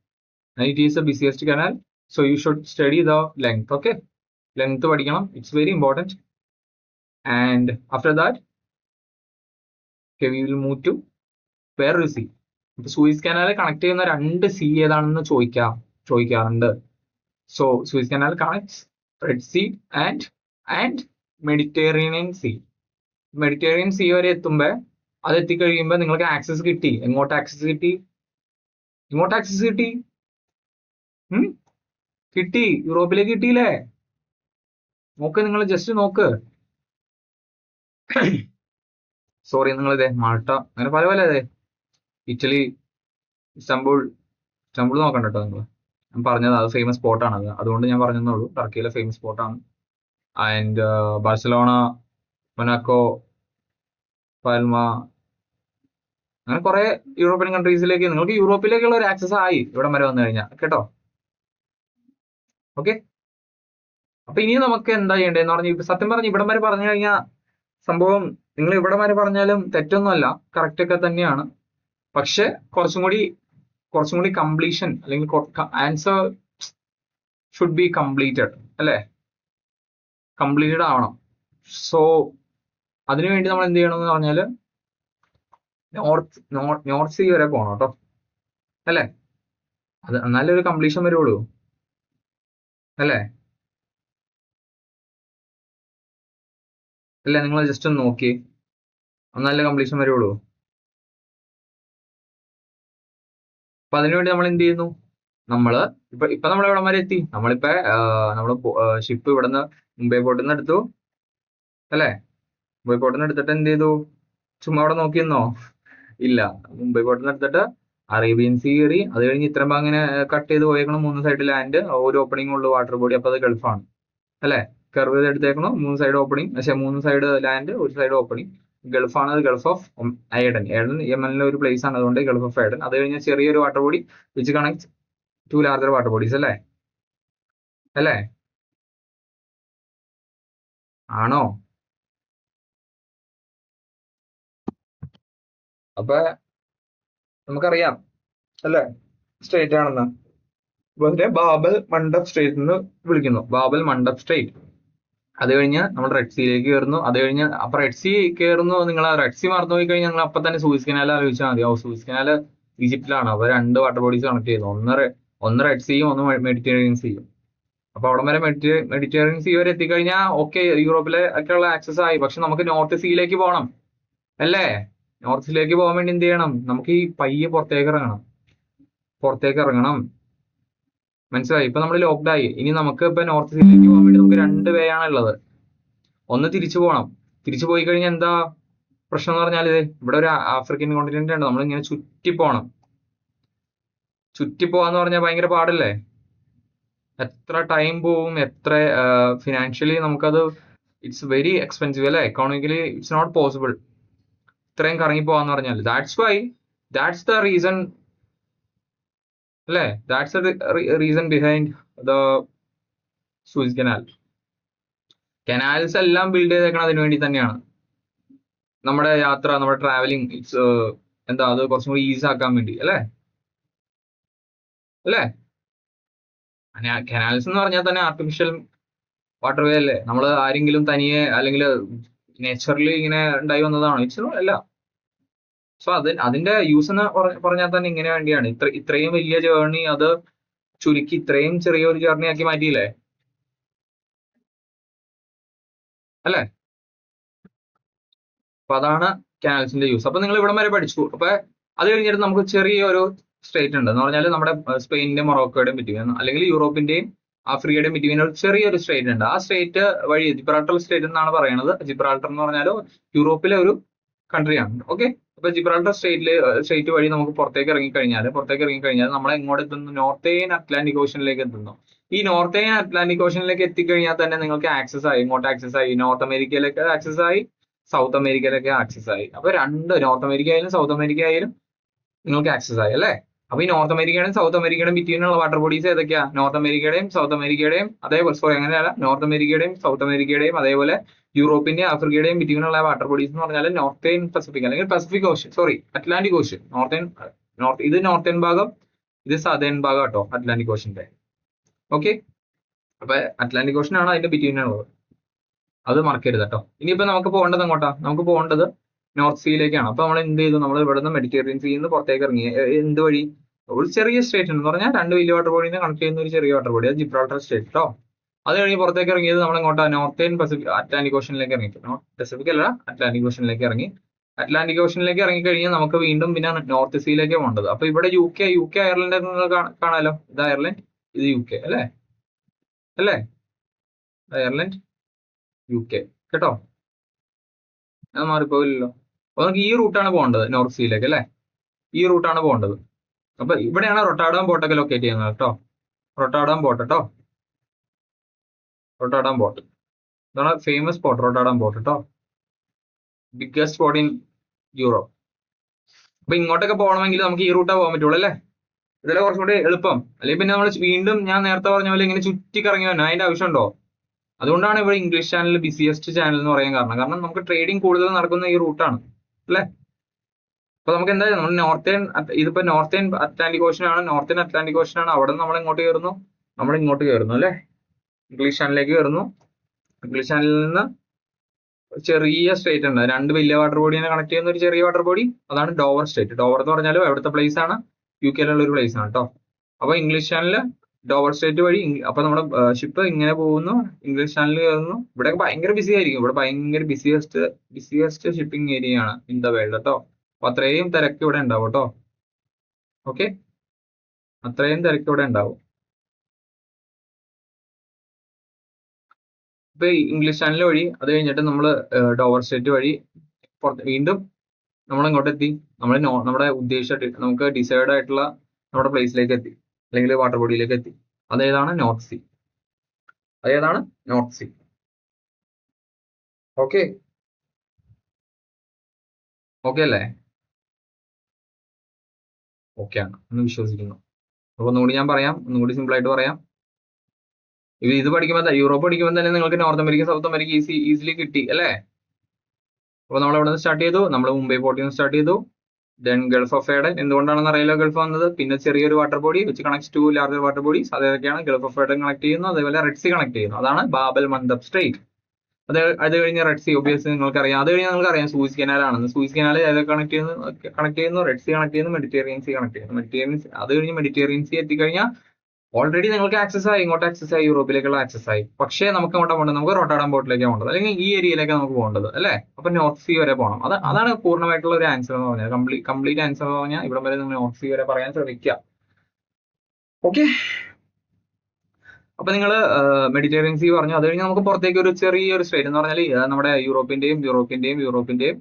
And it is the busiest canal. So you should study the length. Okay, length പഠിക്കണം. It's very important. And after that we will move to വേറൊരു sea. ഇപ്പൊ Suez canal connect ചെയ്യുന്ന 2 sea ഏതാണെന്ന് ചോദിക്കാറുണ്ട്. So Suez canal connects red sea and Mediterranean sea. Mediterranean sea വരെ എത്തുമ്പോ, അത് എത്തിക്കഴിയുമ്പോൾ നിങ്ങൾക്ക് ആക്സസ് കിട്ടി. എങ്ങോട്ട് ആക്സസ് കിട്ടി? കിട്ടി, യൂറോപ്പിലേക്ക് കിട്ടിയില്ലേ? നോക്ക്, നിങ്ങൾ ജസ്റ്റ് നോക്ക്. സോറി, നിങ്ങൾ ഇതേ മാൾട്ട, അങ്ങനെ പല അതെ, ഇറ്റലി, ഇസ്താംബുൾ നോക്കണ്ട കേട്ടോ. ഞാൻ പറഞ്ഞത് അത് ഫേമസ് സ്പോട്ടാണ്. അതുകൊണ്ട് ഞാൻ പറഞ്ഞതേ ടർക്കിയിലെ ഫേമസ് സ്പോട്ടാണ്. ആൻഡ് ബാഴ്സലോണ, മൊനാക്കോ, പാൽമ, അങ്ങനെ കുറെ യൂറോപ്യൻ കൺട്രീസിലേക്ക് നിങ്ങൾക്ക് യൂറോപ്പിലേക്കുള്ള ഒരു ആക്സസ് ആയി ഇവിടം വരെ വന്നു കഴിഞ്ഞാൽ കേട്ടോ. ഓക്കെ, അപ്പൊ ഇനി നമുക്ക് എന്താ ചെയ്യേണ്ടതെന്ന് പറഞ്ഞാൽ, സത്യം പറഞ്ഞ് ഇവിടം വരെ പറഞ്ഞു കഴിഞ്ഞാൽ സംഭവം നിങ്ങൾ ഇവിടം വരെ പറഞ്ഞാലും തെറ്റൊന്നുമല്ല, കറക്റ്റ് ഒക്കെ തന്നെയാണ്. പക്ഷെ കുറച്ചും കൂടി കംപ്ലീഷൻ, അല്ലെങ്കിൽ ആൻസർ ഷുഡ് ബി കംപ്ലീറ്റഡ് അല്ലേ? കംപ്ലീറ്റഡ് ആവണം. സോ അതിനുവേണ്ടി നമ്മൾ എന്ത് ചെയ്യണമെന്ന് പറഞ്ഞാൽ നോർത്ത് സീ വരെ പോകണം കേട്ടോ അല്ലേ? അത് എന്നാലേ ഒരു കംപ്ലീഷൻ വരുള്ളൂ അല്ലേ? അല്ല, നിങ്ങൾ ജസ്റ്റ് ഒന്ന് നോക്കിയേ, ഒന്നല്ല കംപ്ലീഷൻ വരുള്ളൂ. അപ്പൊ അതിനുവേണ്ടി നമ്മൾ എന്ത് ചെയ്യുന്നു? നമ്മള് ഇപ്പൊ നമ്മൾ എവിടം വരെ എത്തി? നമ്മളിപ്പോ നമ്മള് ഷിപ്പ് ഇവിടുന്ന് മുംബൈ പോർട്ടിൽ നിന്ന് എടുത്തു അല്ലേ? മുംബൈ പോർട്ടിൽ നിന്ന് എടുത്തിട്ട് എന്ത് ചെയ്തു? ചുമ്മാ അവിടെ നോക്കിയെന്നോ? ഇല്ല, മുംബൈ പോർട്ടിൽ നിന്ന് എടുത്തിട്ട് അറേബ്യൻ സീ കയറി, അത് കഴിഞ്ഞ് ഇത്രയും അങ്ങനെ കട്ട് ചെയ്ത് പോയേക്കണം. 3 സൈഡ് ലാൻഡ്, ഒരു ഓപ്പണിംഗ് ഉള്ളു വാട്ടർ ബോഡി, അപ്പൊ അത് ഗൾഫാണ് അല്ലെ? കർവ് ചെയ്ത് എടുത്തേക്കണം, 3 സൈഡ് ഓപ്പണിംഗ്, പക്ഷെ 3 സൈഡ് ലാൻഡ്, ഒരു സൈഡ് ഓപ്പണിംഗ്. ഗൾഫാണ് അത്, ഗൾഫ് ഓഫ് ഏഡൻ. ഏഡൻ യമനിലെ ഒരു പ്ലേസ് ആണ്, അതുകൊണ്ട് ഗൾഫ് ഓഫ് ഏഡൻ. അത് കഴിഞ്ഞ് ചെറിയൊരു water body which connect 2 larger water bodies അല്ലേ? അല്ലേ? ആണോ? അപ്പൊ നമുക്കറിയാം അല്ലേ സ്ട്രേറ്റ് ആണെന്ന്. ഇതിനെ ബാബൽ മണ്ഡപ് സ്ട്രേറ്റ് എന്ന് വിളിക്കുന്നു, ബാബൽ മണ്ഡപ് സ്ട്രേറ്റ്. അത് കഴിഞ്ഞ് നമ്മൾ റെഡ് സീയിലേക്ക് കയറുന്നു. അത് കഴിഞ്ഞ് അപ്പൊ റെഡ് സീ കയറുന്നു. നിങ്ങൾ റെഡ് സീ മറന്നു പോയി കഴിഞ്ഞാൽ നിങ്ങൾ അപ്പൊ തന്നെ സൂയിസ് കനാൽ ആലോചിച്ചാൽ മതി. സൂയിസ് കനാൽ ഈജിപ്തിലാണ്. അപ്പൊ 2 വാട്ടർ ബോഡീസ് കണക്ട് ചെയ്യുന്നു, ഒന്ന് റെഡ് സീയും ഒന്ന് മെഡിറ്ററേനിയൻ സീയും. അപ്പൊ അവിടെ വരെ മെഡിറ്ററേനിയൻ സീ വരെ എത്തിക്കഴിഞ്ഞാൽ ഓക്കെ, യൂറോപ്പിലെ ഒക്കെ ഉള്ള ആക്സസ് ആയി. പക്ഷെ നമുക്ക് നോർത്ത് സീയിലേക്ക് പോകണം അല്ലേ? നോർത്ത് സീയിലേക്ക് പോകാൻ വേണ്ടി എന്ത് ചെയ്യണം? നമുക്ക് ഈ പയ്യെ പുറത്തേക്ക് ഇറങ്ങണം. മനസ്സിലായി? ഇപ്പൊ നമ്മൾ ലോക്ക്ഡ് ആയി. ഇനി നമുക്ക് ഇപ്പൊ നോർത്ത് സീയിലേക്ക് പോകാൻ വേണ്ടി നമുക്ക് 2 വേ ആണുള്ളത്. ഒന്ന് തിരിച്ചു പോകണം. തിരിച്ചു പോയി കഴിഞ്ഞാൽ എന്താ പ്രശ്നം എന്ന് പറഞ്ഞാൽ, ഇവിടെ ഒരു ആഫ്രിക്കൻ കോണ്ടിനെന്റ് ഉണ്ട്, നമ്മൾ ഇങ്ങനെ ചുറ്റി പോവാന്ന് പറഞ്ഞാൽ ഭയങ്കര പാടല്ലേ? എത്ര ടൈം പോവും, എത്ര ഫിനാൻഷ്യലി നമുക്കത് ഇറ്റ്സ് വെരി എക്സ്പെൻസീവ് അല്ലേ? എക്കോണമിക്കലി ഇറ്റ്സ് നോട്ട് പോസിബിൾ ഇത്രയും കറങ്ങി പോവാന്ന് പറഞ്ഞാൽ. ദാറ്റ്സ് ദ റീസൺ അല്ലേ? That's the reason behind the Suess canal. Canals എല്ലാം ബിൽഡ് ചെയ്തേക്കണം അതിനു വേണ്ടി തന്നെയാണ്. നമ്മുടെ യാത്ര, നമ്മുടെ ട്രാവലിംഗ്, ഇറ്റ്സ് എന്താ, അത് കുറച്ചും കൂടി ഈസി ആക്കാൻ വേണ്ടി അല്ലേ? കനാൽസ് എന്ന് പറഞ്ഞാൽ തന്നെ ആർട്ടിഫിഷ്യൽ വാട്ടർ വേ അല്ലേ? നമ്മൾ ആരെങ്കിലും തനിയെ അല്ലെങ്കിൽ നേച്ചറലി ഇങ്ങനെ ഉണ്ടായി വന്നതാണോ? ഇറ്റ്സ് അല്ല. സോ അതിന്റെ യൂസ് എന്ന് പറഞ്ഞാൽ തന്നെ ഇങ്ങനെ വേണ്ടിയാണ്. ഇത്രയും വലിയ ജേർണി അത് ചുരുക്കി ഇത്രയും ചെറിയൊരു ജേർണി ആക്കി മാറ്റിയില്ലേ അല്ലേ? അപ്പൊ അതാണ് കനാൽസിന്റെ യൂസ്. അപ്പൊ നിങ്ങൾ ഇവിടം വരെ പഠിച്ചു. അപ്പൊ അത് കഴിഞ്ഞിട്ട് നമുക്ക് ചെറിയൊരു സ്ട്രേറ്റ് ഉണ്ട് എന്ന് പറഞ്ഞാൽ നമ്മുടെ സ്പെയിനിന്റെയും മൊറോക്കോയുടെയും ബിറ്റ്വീൻ, അല്ലെങ്കിൽ യൂറോപ്പിന്റെയും ആഫ്രിക്കയുടെയും ബിറ്റ്വീൻ ഒരു ചെറിയൊരു സ്ട്രേറ്റ് ഉണ്ട്. ആ സ്ട്രേറ്റ് വഴി ജിബ്രാൾട്ടർ സ്ട്രേറ്റ് എന്നാണ് പറയുന്നത്. ജിബ്രാൾട്ടർ എന്ന് പറഞ്ഞാൽ യൂറോപ്പിലെ ഒരു കൺട്രിയാണ്. ഓക്കെ, അപ്പൊ ജിബ്രാൾട്ടർ സ്ട്രേറ്റ് വഴി നമുക്ക് പുറത്തേക്ക് ഇറങ്ങിക്കഴിഞ്ഞാൽ നമ്മൾ എങ്ങോട്ട് എത്തുന്നു? നോർത്തേൺ അറ്റ്ലാന്റിക് ഓഷനിലേക്ക് എത്തുന്നു. ഈ നോർത്തേൺ അറ്റ്ലാന്റിക് ഓഷനിലേക്ക് എത്തിക്കഴിഞ്ഞാൽ തന്നെ നിങ്ങൾക്ക് ആക്സസ് ആയി. ഇങ്ങോട്ട് ആക്സസ് ആയി, നോർത്ത് അമേരിക്കയിലേക്ക് ആക്സസ് ആയി, സൗത്ത് അമേരിക്കയിലേക്ക് ആക്സസ് ആയി. അപ്പൊ നോർത്ത് അമേരിക്ക ആയാലും സൗത്ത് അമേരിക്ക ആയാലും നിങ്ങൾക്ക് ആക്സസ് ആയി അല്ലേ? അപ്പൊ ഈ നോർത്ത് അമേരിക്കയുടെയും സൗത്ത് അമേരിക്കയുടെയും ബിറ്റ്വീനുള്ള വാട്ടർ ബോഡീസ് ഏതൊക്കെയാ? നോർത്ത് അമേരിക്കയുടെയും സൗത്ത് അമേരിക്കയുടെയും അതേപോലെ അങ്ങനെയല്ല, നോർത്ത് അമേരിക്കയുടെയും സൗത്ത് അമേരിക്കയുടെയും അതേപോലെ യൂറോപ്പിന്റെയും ആഫ്രിക്കയുടെയും ബിറ്റ്വീനുള്ള വാട്ടർ ബോഡീസ് എന്ന് പറഞ്ഞാൽ നോർത്തേൺ പസഫിക് അല്ലെങ്കിൽ പസഫിക് ഓഷ്യൻ, അറ്റ്ലാന്റിക് ഓഷ്യൻ. ഇത് നോർത്തേൺ ഭാഗം, ഇത് സദേൺ ഭാഗം കേട്ടോ അറ്റ്ലാന്റിക് ഓഷ്യന്റെ. ഓക്കെ, അപ്പൊ അറ്റ്ലാന്റിക് ഓഷ്യൻ ആണ് അതിന്റെ ബിറ്റ്വീനുള്ളത്, അത് മറക്കരുത് കേട്ടോ. ഇനിയിപ്പോ നമുക്ക് പോകേണ്ടത് എങ്ങോട്ടാ? നമുക്ക് പോകേണ്ടത് നോർത്ത് സീയിലേക്കാണ്. അപ്പൊ നമ്മൾ എന്ത് ചെയ്തു? നമ്മൾ ഇവിടെ നിന്ന് മെഡിറ്ററേനിയൻ സീയിൽ നിന്ന് പുറത്തേക്ക് ഇറങ്ങി. എന്ത് വഴി? ഒരു ചെറിയ സ്ട്രേറ്റ് എന്ന് പറഞ്ഞാൽ 2 വലിയ വാട്ടർ ബോഡീനെ കണക്ട് ചെയ്യുന്ന ഒരു ചെറിയ വാട്ടർ ബോഡി, അത് ജിബ്രാൾട്ടർ സ്ട്രേറ്റ് കേട്ടോ. അത് കഴിഞ്ഞ് പുറത്തേക്ക് ഇറങ്ങിയത് നമ്മൾ എങ്ങോട്ടാ? നോർത്തേൺ പസഫിക് അറ്റ്ലാന്റിക് ഓഷനിലേക്ക് ഇറങ്ങി. പസഫിക് അല്ല, അറ്റ്ലാന്റിക് ഓഷനിലേക്ക് ഇറങ്ങി. അറ്റ്ലാന്റിക് ഓഷനിലേക്ക് ഇറങ്ങി കഴിഞ്ഞാൽ നമുക്ക് വീണ്ടും പിന്നെ നോർത്ത് സീയിലേക്ക് പോകേണ്ടത്. അപ്പൊ ഇവിടെ യു കെ അയർലൻഡ് കാണാലോ. ഇത് അയർലൻഡ്, ഇത് യു കെ അല്ലേ? അയർലൻഡ്, യു കെ കേട്ടോ, അത് മാറിപ്പോയില്ലല്ലോ. അപ്പൊ നമുക്ക് ഈ റൂട്ടാണ് പോകേണ്ടത് നോർത്ത് സീയിലേക്ക് അല്ലേ? ഈ റൂട്ടാണ് പോകേണ്ടത്. അപ്പൊ ഇവിടെയാണ് റൊട്ടാഡാം പോർട്ടൊക്കെ ലൊക്കേറ്റ് ചെയ്യുന്നത് കേട്ടോ. റൊട്ടാഡാം പോർട്ട് കേട്ടോ, റൊട്ടാഡാം പോർട്ട് ഇതാണ് ഫേമസ് പോർട്ട്, റൊട്ടാഡാം പോർട്ട് കേട്ടോ, ബിഗ്ഗസ്റ്റ് പോർട്ട് ഇൻ യൂറോപ്പ്. അപ്പൊ ഇങ്ങോട്ടൊക്കെ പോകണമെങ്കിൽ നമുക്ക് ഈ റൂട്ടാ പോകാൻ പറ്റുള്ളൂ അല്ലേ? ഇതിലെ കുറച്ചും കൂടി എളുപ്പം. അല്ലെങ്കിൽ പിന്നെ നമ്മൾ വീണ്ടും ഞാൻ നേരത്തെ പറഞ്ഞ പോലെ ഇങ്ങനെ ചുറ്റിക്കറങ്ങി വരണം, അതിന്റെ ആവശ്യമുണ്ടോ? അതുകൊണ്ടാണ് ഇവിടെ ഇംഗ്ലീഷ് ചാനൽ ബിസിയസ്റ്റ് ചാനൽ എന്ന് പറയാൻ കാരണം നമുക്ക് ട്രേഡിംഗ് കൂടുതൽ നടക്കുന്ന ഈ റൂട്ടാണ് അല്ലേ? അപ്പൊ നമുക്ക് എന്തായാലും നമ്മൾ ഇതിപ്പോ നോർത്തേൺ അറ്റ്ലാന്റിക് ഓഷൻ ആണ്, നോർത്തേൺ അറ്റ്ലാന്റിക് ഓഷൻ ആണ്. അവിടെ നമ്മൾ ഇങ്ങോട്ട് കയറുന്നു അല്ലെ? ഇംഗ്ലീഷ് ചാനലിലേക്ക് കയറുന്നു. ഇംഗ്ലീഷ് ചാനലിൽ നിന്ന് ചെറിയ സ്ട്രേറ്റ് ഉണ്ട്, 2 വലിയ വാട്ടർ ബോഡിനെ കണക്ട് ചെയ്യുന്ന ഒരു ചെറിയ വാട്ടർ ബോഡി, അതാണ് ഡോവർ സ്ട്രേറ്റ്. ഡോവർ എന്ന് പറഞ്ഞാൽ എവിടുത്തെ പ്ലേസ് ആണ്? യു കെയിലുള്ള ഒരു പ്ലേസ് ആണ് കേട്ടോ. അപ്പൊ ഇംഗ്ലീഷ് ചാനൽ ഡോവർ സ്ട്രേറ്റ് വഴി അപ്പൊ നമ്മുടെ ഷിപ്പ് ഇങ്ങനെ പോകുന്നു, ഇംഗ്ലീഷ് ചാനൽ കയറുന്നു. ഇവിടെ ഭയങ്കര ബിസി ആയിരിക്കും. ഇവിടെ ഭയങ്കര ബിസിയസ്റ്റ് ഷിപ്പിംഗ് ഏരിയ ആണ് ഇൻ ദ വേൾഡ് കേട്ടോ. അപ്പൊ അത്രയും തിരക്ക് ഇവിടെ ഉണ്ടാവും കേട്ടോ. ഓക്കെ, അത്രയും തിരക്ക് ഇവിടെ ഉണ്ടാവും. ഇപ്പൊ ഇംഗ്ലീഷ് ചാനൽ വഴി അത് കഴിഞ്ഞിട്ട് നമ്മൾ ഡോവർ സ്ട്രേറ്റ് വഴി വീണ്ടും നമ്മൾ ഇങ്ങോട്ട് എത്തി. നമ്മുടെ ഉദ്ദേശിച്ച നമുക്ക് ഡിസൈഡ് ആയിട്ടുള്ള നമ്മുടെ പ്ലേസിലേക്ക് എത്തി, അല്ലെങ്കിൽ വാട്ടർ ബോഡിയിലേക്ക് എത്തി. അതേതാണ് നോർത്ത് സീ. അതേതാണ് നോർത്ത് സീ. ഓക്കെ, ഓക്കെ അല്ലേ? ഓക്കെ ആണ് എന്ന് വിശ്വസിക്കുന്നു. അപ്പൊ ഒന്നുകൂടി ഞാൻ പറയാം, ഒന്നുകൂടി സിമ്പിൾ ആയിട്ട് പറയാം. ഇത് പഠിക്കുമ്പോൾ യൂറോപ്പ് പഠിക്കുമ്പോൾ തന്നെ നിങ്ങൾക്ക് north America, south America easily കിട്ടി അല്ലേ? അപ്പൊ നമ്മൾ അവിടെ നിന്ന് സ്റ്റാർട്ട് ചെയ്തു, നമ്മൾ മുംബൈ പോർട്ടിൽ നിന്ന് സ്റ്റാർട്ട് ചെയ്തു. Then gulf of Aden. എന്തുകൊണ്ടാണെന്ന് അറിയില്ല ഗൾഫ് വന്നത്. പിന്നെ ചെറിയൊരു water body which connects to larger water bodies. അതേതൊക്കെയാണ്? ഗൾഫ് ഓഫ് ഏഡൻ കണക്ട് ചെയ്യുന്നു, അതേപോലെ റെഡ് സീ കണക്ട് ചെയ്യുന്നു. അതാണ് ബാബൽ മന്ദബ് സ്ട്രെയിറ്റ്. അത് കഴിഞ്ഞ് റെഡ് സീ ഒബിയസ്ലി നിങ്ങൾക്ക് അറിയാം. അത് കഴിഞ്ഞ് നിങ്ങൾക്ക് അറിയാം സൂയിസ് കനാൽ ആണെന്ന്. സൂയിസ് കനാൽ ഏതൊക്കെ കണക്ട് ചെയ്യുന്നു? റെഡ് സീ കണക്ട് ചെയ്യുന്നു, മെഡിറ്ററേനിയൻ സീ കണക്ട് ചെയ്യുന്നു. അത് കഴിഞ്ഞ് മെഡിറ്ററേനിയൻ സീ എത്തിക്കഴിഞ്ഞാൽ ഓൾറെഡി നിങ്ങൾക്ക് ആക്സസ് ആയി, ഇങ്ങോട്ട് ആക്സസ് ആയി, യൂറോപ്പിലേക്കുള്ള ആക്സസ് ആയി. പക്ഷേ നമുക്ക് അങ്ങോട്ട് പോകേണ്ടത്, നമുക്ക് റോട്ടർഡാം പോർട്ടിലേക്കാണ് പോകേണ്ടത്, അല്ലെങ്കിൽ ഈ ഏരിയയിലേക്ക് നമുക്ക് പോകേണ്ടത് അല്ലേ? അപ്പൊ നോർത്ത് സീ വരെ പോകണം. അതാണ് പൂർണ്ണമായിട്ടുള്ള ഒരു ആൻസർ എന്ന് പറഞ്ഞാൽ, കംപ്ലീറ്റ് ആൻസർ എന്ന് പറഞ്ഞാൽ ഇവിടെ വരെ നിങ്ങൾ നോർത്ത് സീ വരെ പറയാൻ ശ്രമിക്കുക. ഓക്കെ, അപ്പൊ നിങ്ങൾ മെഡിറ്ററേനിയൻ സീ പറഞ്ഞു. അത് കഴിഞ്ഞ് നമുക്ക് പുറത്തേക്ക് ഒരു ചെറിയൊരു സ്ട്രേറ്റ് എന്ന് പറഞ്ഞാൽ നമ്മുടെ യൂറോപ്പിന്റെയും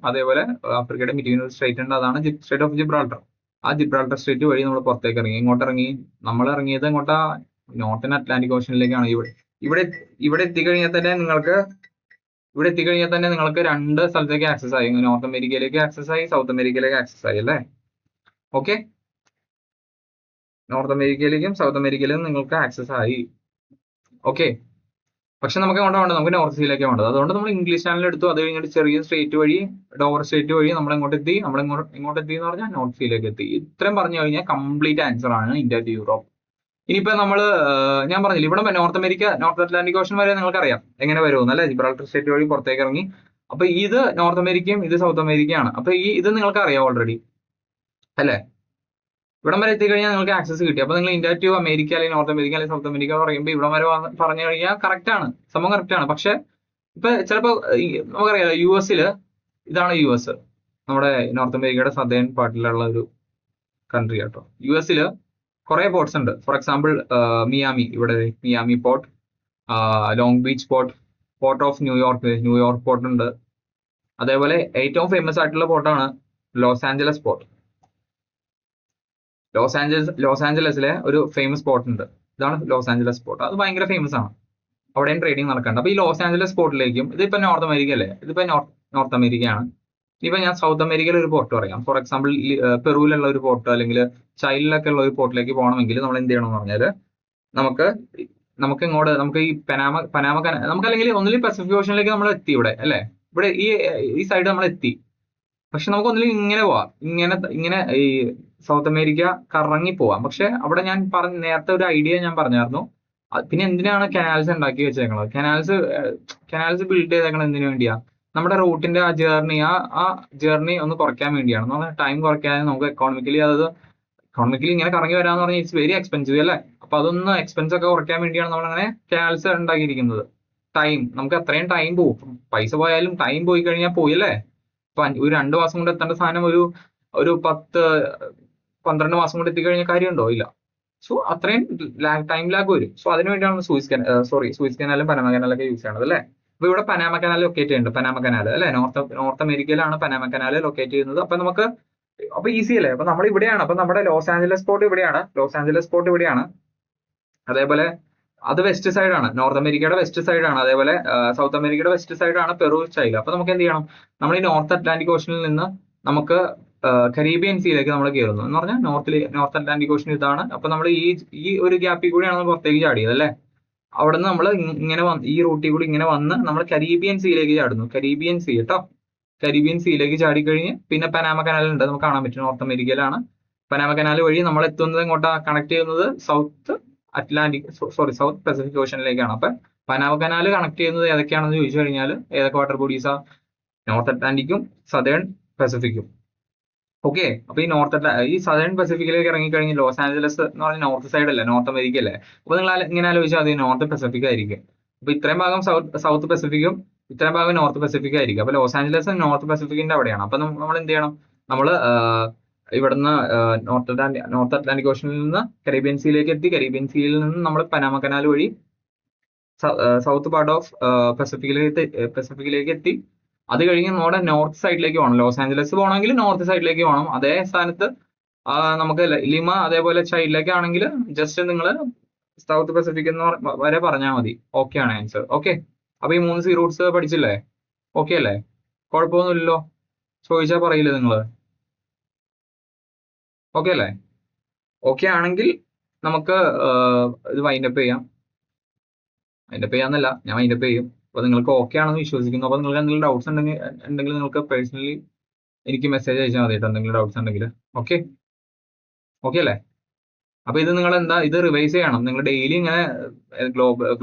അതേപോലെ ആഫ്രിക്കയുടെ ബിറ്റ്വീൻ ഒരു സ്ട്രേറ്റ് ഉണ്ട്. അതാണ് സ്ട്രേറ്റ് ഓഫ് ജിബ്രാൾട്ടർ. ആ ജിബ്രാൾട്ടർ സ്ട്രേറ്റ് വഴി നമ്മൾ പുറത്തേക്ക് ഇറങ്ങി. ഇങ്ങോട്ട് ഇറങ്ങി. നമ്മൾ ഇറങ്ങിയത് ഇങ്ങോട്ടാ നോർത്തേൺ അറ്റ്ലാന്റിക് ഓഷനിലേക്കാണ്. ഇവിടെ എത്തിക്കഴിഞ്ഞാൽ തന്നെ നിങ്ങൾക്ക് രണ്ട് സ്ഥലത്തേക്ക് ആക്സസ് ആയി. നോർത്ത് അമേരിക്കയിലേക്ക് ആക്സസ് ആയി, സൗത്ത് അമേരിക്കയിലേക്ക് ആക്സസ് ആയി അല്ലേ? ഓക്കെ, നോർത്ത് അമേരിക്കയിലേക്കും സൗത്ത് അമേരിക്കയിലേക്കും നിങ്ങൾക്ക് ആക്സസ് ആയി. ഓക്കെ, പക്ഷെ നമുക്ക് എങ്ങോട്ടാ വേണ്ടത്? നമുക്ക് നോർത്ത് സീയിലേക്ക് വേണ്ടത്. അതുകൊണ്ട് നമ്മൾ ഇംഗ്ലീഷ് ചാനൽ എടുത്തു. അത് കഴിഞ്ഞിട്ട് ചെറിയ സ്ട്രേറ്റ് വഴി, ഡോവർ സ്ട്രേറ്റ് വഴി നമ്മൾ ഇങ്ങോട്ട് എത്തി എന്ന് പറഞ്ഞാൽ നോർത്ത് സീയിലേക്ക് എത്തി. ഇത്രയും പറഞ്ഞു കഴിഞ്ഞാൽ കംപ്ലീറ്റ് ആൻസർ ആണ് ഇന്ത്യ ടു യൂറോപ്പ്. ഇനിയിപ്പോ ഞാൻ പറഞ്ഞില്ല, ഇവിടെ north America, north Atlantic Ocean വരെ നിങ്ങൾക്ക് അറിയാം എങ്ങനെ വരുമെന്ന് അല്ലെ? ജിബ്രാൾട്ടർ സ്ട്രേറ്റ് വഴി പുറത്തേക്ക് ഇറങ്ങി. അപ്പൊ ഇത് നോർത്ത് അമേരിക്കയും ഇത് സൗത്ത് അമേരിക്കയാണ്. അപ്പൊ ഇത് നിങ്ങൾക്ക് അറിയാം ഓൾറെഡി അല്ലെ? ഇവിടം വരെ എത്തിക്കഴിഞ്ഞാൽ നിങ്ങൾക്ക് ആക്സസ് കിട്ടി. അപ്പൊ നിങ്ങൾ ഇന്ത്യ ടു അമേരിക്ക അല്ലെങ്കിൽ നോർത്ത് അമേരിക്ക അല്ലെങ്കിൽ സൗത്ത് അമേരിക്ക പറയുമ്പോൾ ഇവിടം വരെ പറഞ്ഞു കഴിഞ്ഞാൽ കറക്റ്റ് ആണ്, സംഭവം കറക്റ്റ് ആണ്. പക്ഷെ ഇപ്പൊ ചിലപ്പോ നമുക്കറിയാലോ US ഇതാണ് US, നമ്മുടെ നോർത്ത് അമേരിക്കയുടെ സദേൺ പാർട്ടിലുള്ള ഒരു കൺട്രി ആട്ടോ. US കുറെ പോർട്ട്സ് ഉണ്ട്. ഫോർ എക്സാമ്പിൾ മിയാമി, ഇവിടെ Miami port, long beach port of New York port ഉണ്ട്. അതേപോലെ ഏറ്റവും ഫേമസ് ആയിട്ടുള്ള പോർട്ടാണ് ലോസ് ആഞ്ചലസ് പോർട്ട്. ലോസ് ആഞ്ചലസിലെ ഒരു ഫേമസ് പോർട്ട് ഉണ്ട്, ഇതാണ് ലോസ് ആഞ്ചലസ് പോർട്ട്. അത് ഭയങ്കര ഫേമസ് ആണ്, അവിടെയും ട്രേഡിംഗ് നടക്കുന്നുണ്ട്. അപ്പൊ ഈ ലോസ് ആഞ്ചലസ് പോർട്ടിലേക്കും, ഇതിപ്പോ നോർത്ത് അമേരിക്ക അല്ലേ, ഇതിപ്പോ നോർത്ത് അമേരിക്കയാണ്. ഇപ്പൊ ഞാൻ സൗത്ത് അമേരിക്കയിലെ ഒരു പോർട്ട് പറയാം. ഫോർ എക്സാമ്പിൾ പെറുവിലുള്ള ഒരു പോർട്ട് അല്ലെങ്കിൽ ചൈനയിലൊക്കെ ഉള്ള ഒരു പോർട്ടിലേക്ക് പോകണമെങ്കിൽ നമ്മൾ എന്ത് ചെയ്യണം എന്ന് പറഞ്ഞാല് നമുക്ക് ഇങ്ങോട്ട് നമുക്ക് ഈ പനാമ നമുക്ക് അല്ലെങ്കിൽ ഒന്നിലും പസഫിക് ഓഷനിലേക്ക് നമ്മൾ എത്തി. ഇവിടെ ഇവിടെ ഈ സൈഡ് നമ്മൾ എത്തി. പക്ഷെ നമുക്ക് ഒന്നിലും ഇങ്ങനെ പോവാം, ഇങ്ങനെ ഈ സൗത്ത് അമേരിക്ക കറങ്ങി പോവാം. പക്ഷെ അവിടെ ഞാൻ നേരത്തെ ഒരു ഐഡിയ ഞാൻ പറഞ്ഞായിരുന്നു. പിന്നെ എന്തിനാണ് കനാൽസ് ഉണ്ടാക്കി വെച്ചേക്കണത്? കനാൽസ് ബിൽഡ് ചെയ്തേക്കണത് എന്തിനു വേണ്ടിയാ? നമ്മുടെ റൂട്ടിന്റെ ആ ജേർണി ഒന്ന് കുറയ്ക്കാൻ വേണ്ടിയാണ്. നമ്മൾ ടൈം കുറയ്ക്കാൻ, നമുക്ക് എക്കോണമിക്കലി ഇങ്ങനെ കറങ്ങി വരാന്ന് പറഞ്ഞാൽ ഇറ്റ്സ് വെരി എക്സ്പെൻസീവ് അല്ലേ? അപ്പൊ അതൊന്ന് എക്സ്പെൻസ് ഒക്കെ കുറയ്ക്കാൻ വേണ്ടിയാണ് നമ്മൾ അങ്ങനെ കനാൽസ് ഉണ്ടാക്കിയിരിക്കുന്നത്. നമുക്ക് അത്രയും ടൈം പോകും, പൈസ പോയാലും ടൈം പോയി കഴിഞ്ഞാൽ പോയി അല്ലേ? ഇപ്പൊ ഒരു 2 മാസം കൊണ്ട് എത്തേണ്ട സാധനം ഒരു 10-12 മാസം കൊണ്ട് എത്തിക്കഴിഞ്ഞാൽ കാര്യമുണ്ടോ? ഇല്ല. സോ അത്രയും ടൈം ലാഗ് വരും. സോ അതിനുവേണ്ടിയാണ് സൂയിസ് കനാലും പനാമ കനാലൊക്കെ യൂസ് ചെയ്യണത് അല്ലേ? അപ്പൊ ഇവിടെ പനാമ കനാൽ ലൊക്കേറ്റ് ചെയ്യുന്നുണ്ട്, പനാമ കനാൽ അല്ലെ? നോർത്ത് അമേരിക്കയിലാണ് പനാമ കനാൽ ലൊക്കേറ്റ് ചെയ്യുന്നത്. അപ്പൊ ഈസി അല്ലേ? അപ്പൊ നമ്മൾ ഇവിടെയാണ്. അപ്പൊ നമ്മുടെ ലോസ് ആഞ്ചലസ് പോർട്ട് ഇവിടെയാണ്. അതേപോലെ അത് വെസ്റ്റ് സൈഡ് ആണ്, നോർത്ത് അമേരിക്കയുടെ വെസ്റ്റ് സൈഡ് ആണ്. അതേപോലെ സൗത്ത് അമേരിക്കയുടെ വെസ്റ്റ് സൈഡ് ആണ് പെറു, ചൈന. അപ്പൊ നമുക്ക് എന്ത് ചെയ്യണം? നമ്മൾ ഈ നോർത്ത് അറ്റ്ലാന്റിക് ഓഷനിൽ നിന്ന് നമുക്ക് കരീബിയൻ സീയിലേക്ക് നമ്മൾ കയറുന്നു എന്ന് പറഞ്ഞാൽ നോർത്ത് അറ്റ്ലാന്റിക് ഓഷൻ ഇതാണ്. അപ്പൊ നമ്മൾ ഈ ഒരു ഗ്യാപ്പിൽ കൂടിയാണ് നമ്മൾ പുറത്തേക്ക് ചാടിയത് അല്ലെ? അവിടെ നിന്ന് നമ്മൾ ഇങ്ങനെ ഈ റൂട്ടിൽ കൂടി ഇങ്ങനെ വന്ന് നമ്മൾ കരീബിയൻ സീയിലേക്ക് ചാടുന്നു. കരീബിയൻ സീ കേട്ടോ. കരീബിയൻ സീയിലേക്ക് ചാടിക്കഴിഞ്ഞ് പിന്നെ പനാമ കനാൽ ഉണ്ട്, നമുക്ക് കാണാൻ പറ്റും. നോർത്ത് അമേരിക്കയിലാണ്. പനാമ കനാൽ വഴി നമ്മൾ എത്തുന്നത് ഇങ്ങോട്ടാ കണക്ട് ചെയ്യുന്നത് സൗത്ത് പസഫിക് ഓഷനിലേക്കാണ്. അപ്പൊ പനാമ കനാൽ കണക്ട് ചെയ്യുന്നത് ഏതൊക്കെയാണെന്ന് ചോദിച്ചു കഴിഞ്ഞാൽ ഏതൊക്കെ വാട്ടർ ബോഡീസാ? നോർത്ത് അറ്റ്ലാന്റിക്കും സദേൺ പസഫിക്കും. ഓക്കെ. അപ്പൊ ഈ സദേൺ പസഫിക്കിലേക്ക് ഇറങ്ങിക്കഴിഞ്ഞാൽ ലോസ് ആഞ്ചലസ് എന്ന് പറഞ്ഞാൽ നോർത്ത് സൈഡ് അല്ലേ, നോർത്ത് അമേരിക്ക അല്ലേ. അപ്പൊ നിങ്ങൾ ഇങ്ങനെ ആലോചിച്ചാൽ അത് നോർത്ത് പസഫിക് ആയിരിക്കും. അപ്പൊ ഇത്രയും ഭാഗം സൗത്ത് പസഫിക്കും ഇത്രയും ഭാഗം നോർത്ത് പസഫിക് ആയിരിക്കും. അപ്പൊ ലോസ് ആഞ്ചലസ് നോർത്ത് പസഫിക്കിന്റെ അവിടെയാണ്. അപ്പൊ നമ്മൾ എന്ത് ചെയ്യണം, നമ്മൾ ഇവിടുന്ന് നോർത്ത് അറ്റ്ലാന്റിക് ഓഷനിൽ നിന്ന് കരീബിയൻ സീയിലേക്ക് എത്തി, കരീബിയൻ സീയിൽ നിന്ന് നമ്മൾ പനാമ കനാൽ വഴി സൗത്ത് പാർട്ട് ഓഫ് പസഫിക്കിലേക്ക് എത്തി. അത് കഴിഞ്ഞ് നമ്മുടെ നോർത്ത് സൈഡിലേക്ക് പോകണം. ലോസ് ആഞ്ചലസ് പോകണമെങ്കിൽ നോർത്ത് സൈഡിലേക്ക് പോകണം. അതേ സ്ഥാനത്ത് നമുക്ക് ലിമ അതേപോലെ ചൈൽഡിലേക്ക് ആണെങ്കിൽ ജസ്റ്റ് നിങ്ങൾ സൗത്ത് പസഫിക് എന്ന് വരെ പറഞ്ഞാൽ മതി. ഓക്കെ ആണ് ആൻസർ. ഓക്കെ. അപ്പൊ ഈ 3 സീ റൂട്ട്സ് പഠിച്ചില്ലേ? ഓക്കെ അല്ലേ? കുഴപ്പമൊന്നുമില്ലല്ലോ? ചോദിച്ചാൽ പറയില്ലേ നിങ്ങള്? ഓക്കെ അല്ലേ? ഓക്കെ ആണെങ്കിൽ നമുക്ക് ഇത് വൈൻഡപ്പ് ചെയ്യാം. വൈൻഡപ്പ് ചെയ്യാന്നല്ല, ഞാൻ വൈൻഡപ്പ് ചെയ്യും. അപ്പൊ നിങ്ങൾക്ക് ഓക്കെ ആണെന്ന് വിശ്വസിക്കുന്നു. അപ്പൊ നിങ്ങൾക്ക് എന്തെങ്കിലും ഡൗട്ട്സ് ഉണ്ടെങ്കിൽ നിങ്ങൾക്ക് പേഴ്സണലി എനിക്ക് മെസ്സേജ് അയച്ചാൽ മതി കേട്ടോ, എന്തെങ്കിലും ഡൗട്ട്സ് ഉണ്ടെങ്കിൽ. ഓക്കെ. ഓക്കെ അല്ലേ? അപ്പൊ ഇത് നിങ്ങൾ ഇത് റിവൈസ് ചെയ്യണം. നിങ്ങൾ ഡെയിലി ഇങ്ങനെ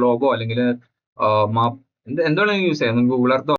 ഗ്ലോബോ അല്ലെങ്കിൽ മാപ്പ് എന്ത് വേണമെങ്കിലും യൂസ് ചെയ്യാം. ഗൂഗിൾ എർത്തോ